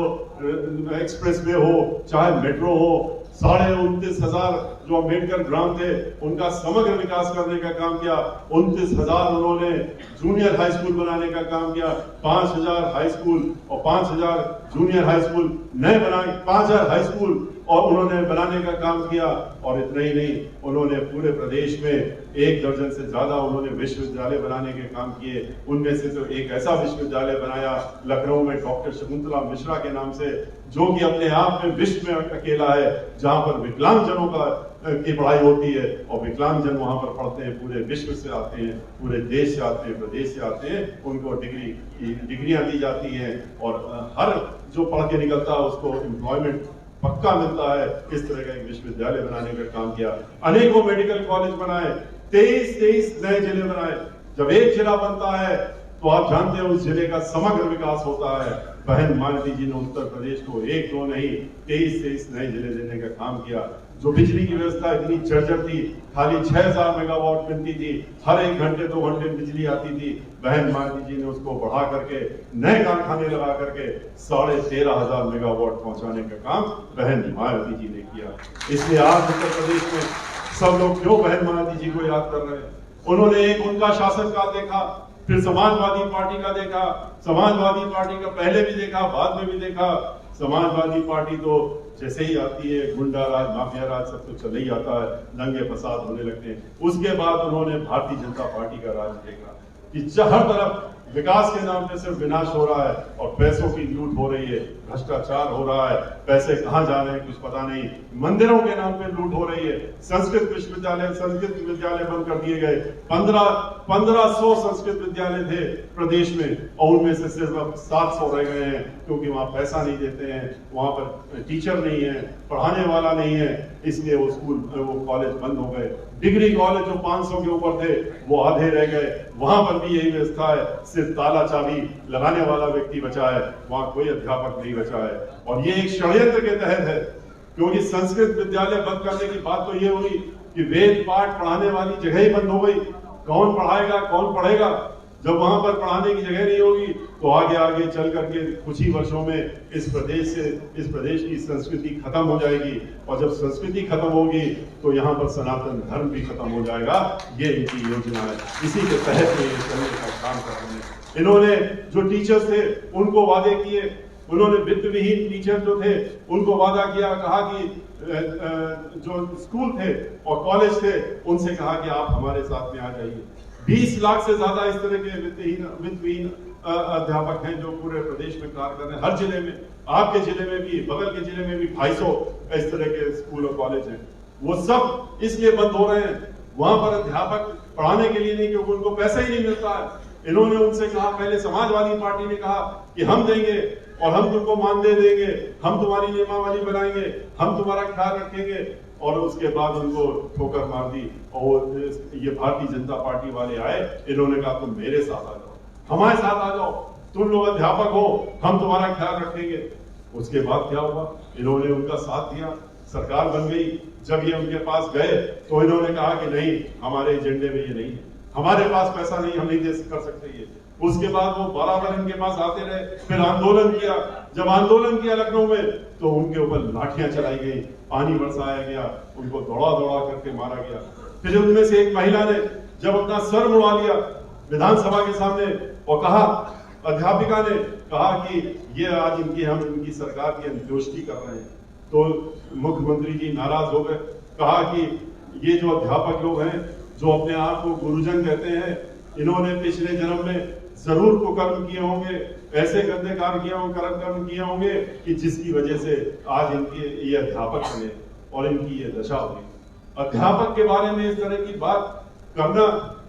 एक्सप्रेसवे हो, चाहे मेट्रो हो, 29,500 जो अम्बेडकर ग्राम थे उनका समग्र विकास करने का काम किया। 29,000 उन्होंने जूनियर हाई स्कूल बनाने का काम किया। 5,000 हाई स्कूल और 5,000 जूनियर हाई स्कूल नए बनाए, 5,000 हाई स्कूल और उन्होंने बनाने का काम किया। और इतना ही नहीं, उन्होंने पूरे प्रदेश में 1 दर्जन से ज्यादा उन्होंने विश्वविद्यालय बनाने के काम किए। उनमें से तो एक ऐसा विश्वविद्यालय बनाया लखनऊ में डॉक्टर शकुंतला मिश्रा के नाम से, जो कि अपने आप में विश्व में अकेला है, जहां पर विकलांगजनों की पढ़ाई होती है और विकलांगजन वहां पर पढ़ते हैं। पूरे विश्व से आते हैं, पूरे देश से आते हैं, प्रदेश से आते हैं, उनको डिग्रियां दी जाती हैं और हर जो पढ़ के निकलता है उसको एम्प्लॉयमेंट पक्का मिलता है। इस तरह का एक विश्वविद्यालय बनाने का काम किया। अनेकों मेडिकल कॉलेज बनाए, 23 नए जिले बनाए। जब एक जिला बनता है तो आप जानते हैं उस जिले का समग्र विकास होता है। बहन मालती जी ने उत्तर प्रदेश को 1-2 नहीं 23 नए जिले देने का काम किया। जो बिजली की व्यवस्था इतनी जर्जर थी, खाली 6000 मेगावाट मिलती थी, हर 1 घंटे 2 घंटे बिजली आती थी, बहन मालती जी ने उसको बढ़ा करके नए कारखाने लगा करके 13,500 मेगावाट पहुंचाने का काम बहन मालती जी ने किया। इसलिए आज उत्तर प्रदेश में सब लोग क्यों बहन मालती जी को याद कर रहे हैं? उन्होंने एक उनका शासनकाल देखा, फिर समाजवादी पार्टी का देखा, समाजवादी पार्टी का पहले भी देखा, बाद में भी देखा। समाजवादी पार्टी तो जैसे ही आती है गुंडा राज, माफिया राज सब तो चले ही आता है, दंगे फसाद होने लगते हैं। उसके बाद उन्होंने भारतीय जनता पार्टी का राज देखा कि हर तरफ विकास के नाम पे सिर्फ विनाश हो रहा है और पैसों की लूट हो रही है, भ्रष्टाचार हो रहा है, पैसे कहां जा रहे हैं कुछ पता नहीं, मंदिरों के नाम पे लूट हो रही है। संस्कृत विद्यालय बंद कर दिए गए। 1500 संस्कृत विद्यालय थे प्रदेश में और उनमें से सिर्फ अब 700 रह गए हैं, क्योंकि वहां पैसा नहीं देते हैं, वहां पर टीचर नहीं है, पढ़ाने वाला नहीं है, इसलिए वो कॉलेज बंद हो गए। डिग्री कॉलेज जो 500 के ऊपर थे वो आधे रह गए, वहां पर भी यही व्यवस्था है, सिर्फ ताला चाबी लगाने वाला व्यक्ति बचा है, वहां कोई अध्यापक नहीं बचा है। और ये एक षड्यंत्र के तहत है, क्योंकि संस्कृत विद्यालय बंद करने की बात तो ये हुई कि वेद पाठ पढ़ाने वाली जगह ही बंद हो गई। कौन पढ़ाएगा, कौन पढ़ेगा? जब वहां पर पढ़ाने की जगह नहीं होगी तो आगे चल करके कुछ ही वर्षों में इस प्रदेश की संस्कृति खत्म हो जाएगी। और जब संस्कृति खत्म होगी तो यहाँ पर सनातन धर्म भी खत्म हो जाएगा। ये इनकी योजना है, इसी के तहत ये करने का काम कर रहे हैं। इन्होंने जो टीचर्स थे उनको वादे किए, उन्होंने वित्त विहीन टीचर जो थे उनको वादा किया, कहा कि जो स्कूल थे और कॉलेज थे उनसे कहा कि आप हमारे साथ में आ जाइए। 20 लाख से ज्यादा इस तरह के वित्तहीन अध्यापक हैं जो पूरे प्रदेश में कार्य कर रहे हैं। हर जिले में, आपके जिले में भी, बगल के जिले में भी 250 इस तरह के स्कूल और कॉलेज हैं। वो सब इसलिए बंद हो रहे हैं, वहां पर अध्यापक पढ़ाने के लिए नहीं, क्योंकि उनको पैसा ही नहीं मिलता है। इन्होंने उनसे कहा, पहले समाजवादी पार्टी ने कहा कि हम देंगे और हम तुमको मानदेय देंगे, हम तुम्हारी नियमावली बनाएंगे, हम तुम्हारा ख्याल रखेंगे, और उसके बाद उनको ठोकर मार दी। और ये भारतीय जनता पार्टी वाले आए, इन्होंने कहा तुम मेरे साथ आ जाओ, हमारे साथ आ जाओ, तुम लोग अध्यापक हो, हम तुम्हारा ख्याल रखेंगे। उसके बाद क्या हुआ? इन्होंने उनका साथ दिया, सरकार बन गई। जब ये उनके पास गए तो इन्होंने कहा कि नहीं, हमारे एजेंडे में ये नहीं है, हमारे पास पैसा नहीं, हम नहीं दे कर सकते ये। उसके बाद वो बराबर इनके पास आते रहे, फिर आंदोलन किया। जब आंदोलन किया लखनऊ में तो उनके ऊपर लाठियां चलाई गई, पानी बरसाया गया, उनको दौड़ा करके मारा गया। फिर उनमें से एक महिला ने जब अपना सर मुड़ा लिया विधानसभा के सामने और कहा, अध्यापिका ने कहा कि ये आज हम इनकी सरकार की अंत्येष्टि कर रहे हैं, तो मुख्यमंत्री जी नाराज हो गए। कहा कि ये जो अध्यापक लोग हैं जो अपने आप को गुरुजन कहते हैं, इन्होंने पिछले जन्म में जरूर कुकर्म किए होंगे, ऐसे गंदे कर्म किए होंगे कि जिसकी वजह से आज इनके ये अध्यापक बने और इनकी ये दशा हुई। अध्यापक के बारे में इस तरह की बात करना,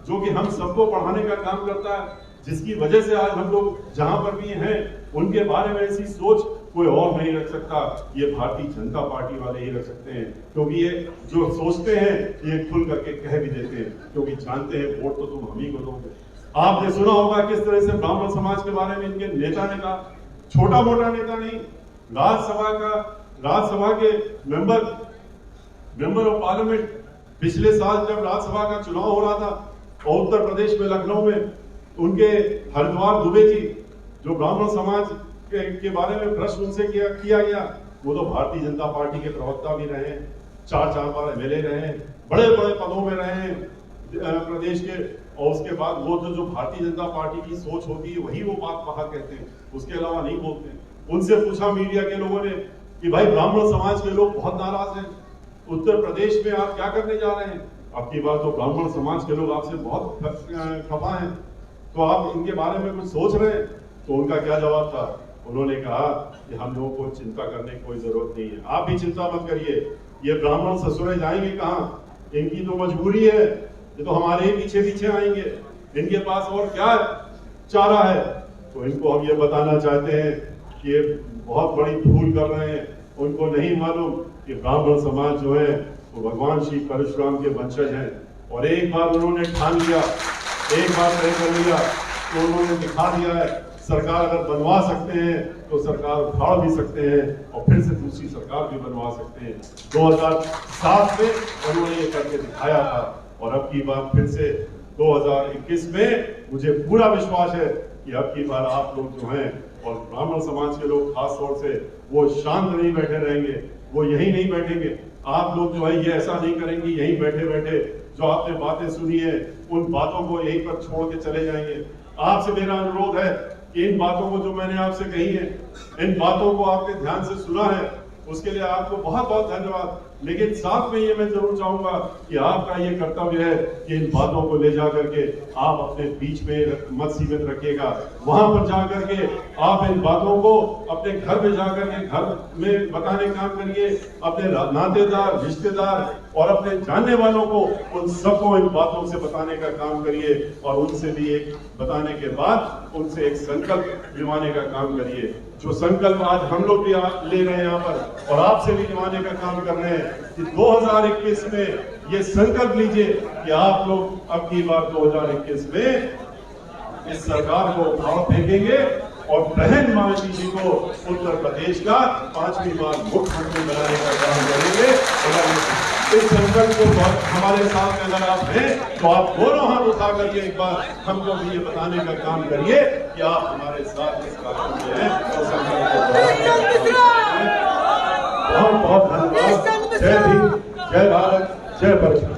जो कि हम सबको पढ़ाने का काम करता है, जिसकी वजह से आज हम लोग जहां पर भी हैं, उनके बारे में ऐसी सोच कोई और नहीं रख सकता, ये भारतीय जनता पार्टी वाले ही रख सकते हैं। क्योंकि ये जो सोचते हैं ये खुल करके कह भी देते हैं, क्योंकि जानते हैं वोट तो तुम हम ही को दोगे। आपने सुना होगा किस तरह से ब्राह्मण समाज के बारे में इनके नेता ने कहा, छोटा मोटा नेता नहीं, राज्यसभा के मेंबर ऑफ पार्लियामेंट। पिछले साल जब राज्यसभा का चुनाव हो रहा था और उत्तर प्रदेश में लखनऊ में उनके हरिद्वार दुबे जी, जो ब्राह्मण समाज के बारे में प्रश्न उनसे किया गया, वो तो भारतीय जनता पार्टी के प्रवक्ता भी रहे हैं, 4 बार एमएलए रहे हैं, बड़े पदों में रहे हैं प्रदेश के। और उसके बाद वो जो भारतीय जनता पार्टी की सोच होती है वही वो बात बाहर कहते हैं, उसके अलावा नहीं बोलते हैं। उनसे पूछा मीडिया के लोगों ने कि भाई ब्राह्मण समाज के लोग बहुत नाराज हैं, उत्तर प्रदेश में आप क्या करने जा रहे हैं? आपकी बात तो ब्राह्मण समाज के लोग आपसे बहुत खफा हैं, तो आप इनके बारे में कुछ सोच रहे हैं? तो उनका क्या जवाब था? उन्होंने कहा कि हम लोगों को चिंता करने की कोई जरूरत नहीं है, आप भी चिंता मत करिए, ये ब्राह्मण ससुरे जाएंगे कहाँ? इनकी तो मजबूरी है, ये तो हमारे ही पीछे पीछे आएंगे, इनके पास और क्या चारा है? तो इनको हम ये बताना चाहते हैं कि ये बहुत बड़ी भूल कर रहे हैं। उनको नहीं मालूम कि ब्राह्मण समाज जो है वो भगवान श्री परशुराम के वंशज हैं, और एक बार उन्होंने ठान लिया, एक बार तय कर लिया, तो उन्होंने दिखा दिया है सरकार अगर बनवा सकते हैं तो सरकार उखाड़ भी सकते हैं और फिर से दूसरी सरकार भी बनवा सकते हैं। 2007 में उन्होंने ये करके दिखाया था, और अब की बार फिर से 2021 में मुझे पूरा विश्वास है कि अब की बार आप लोग जो हैं और ब्राह्मण समाज के लोग खास तौर से वो शांत नहीं बैठे रहेंगे, वो यही नहीं बैठेंगे। आप लोग जो है ये ऐसा नहीं करेंगे यहीं बैठे बैठे जो आपने बातें सुनी है उन बातों को यहीं पर छोड़ के चले जाएंगे। आपसे मेरा अनुरोध है कि इन बातों को जो मैंने आपसे कही है, इन बातों को आपने ध्यान से सुना है, उसके लिए आपको बहुत बहुत धन्यवाद। लेकिन साथ में ये मैं जरूर चाहूंगा कि आपका ये कर्तव्य है कि इन बातों को ले जा करके आप अपने बीच में मत सीमित रखिएगा, वहां पर जा करके आप इन बातों को अपने घर में जा करके घर में बताने का काम करिए, अपने नातेदार, रिश्तेदार और अपने जानने वालों को, उन सबको इन बातों से बताने का काम करिए, और उनसे भी एक बताने के बाद उनसे एक संकल्प दिलवाने का काम करिए। जो संकल्प आज हम लोग भी ले रहे हैं यहाँ पर और आपसे भी दिलवाने का काम कर रहे हैं कि 2021 में ये संकल्प लीजिए कि आप लोग अब की बार 2021 में इस सरकार को उखाड़ फेंकेंगे और बहन मायावती जी को उत्तर प्रदेश का 5वीं बार मुख्यमंत्री बनाने का काम करेंगे। इस संकल्प को हमारे साथ अगर आप हैं तो आप दोनों हाथ उठा करके एक बार हमको भी ये बताने का काम करिए कि आप हमारे साथ इस कार्यक्रम में हैं और संकल्प को बहुत बहुत धन्यवाद। जय भीम, जय भारत, जय परशुराम।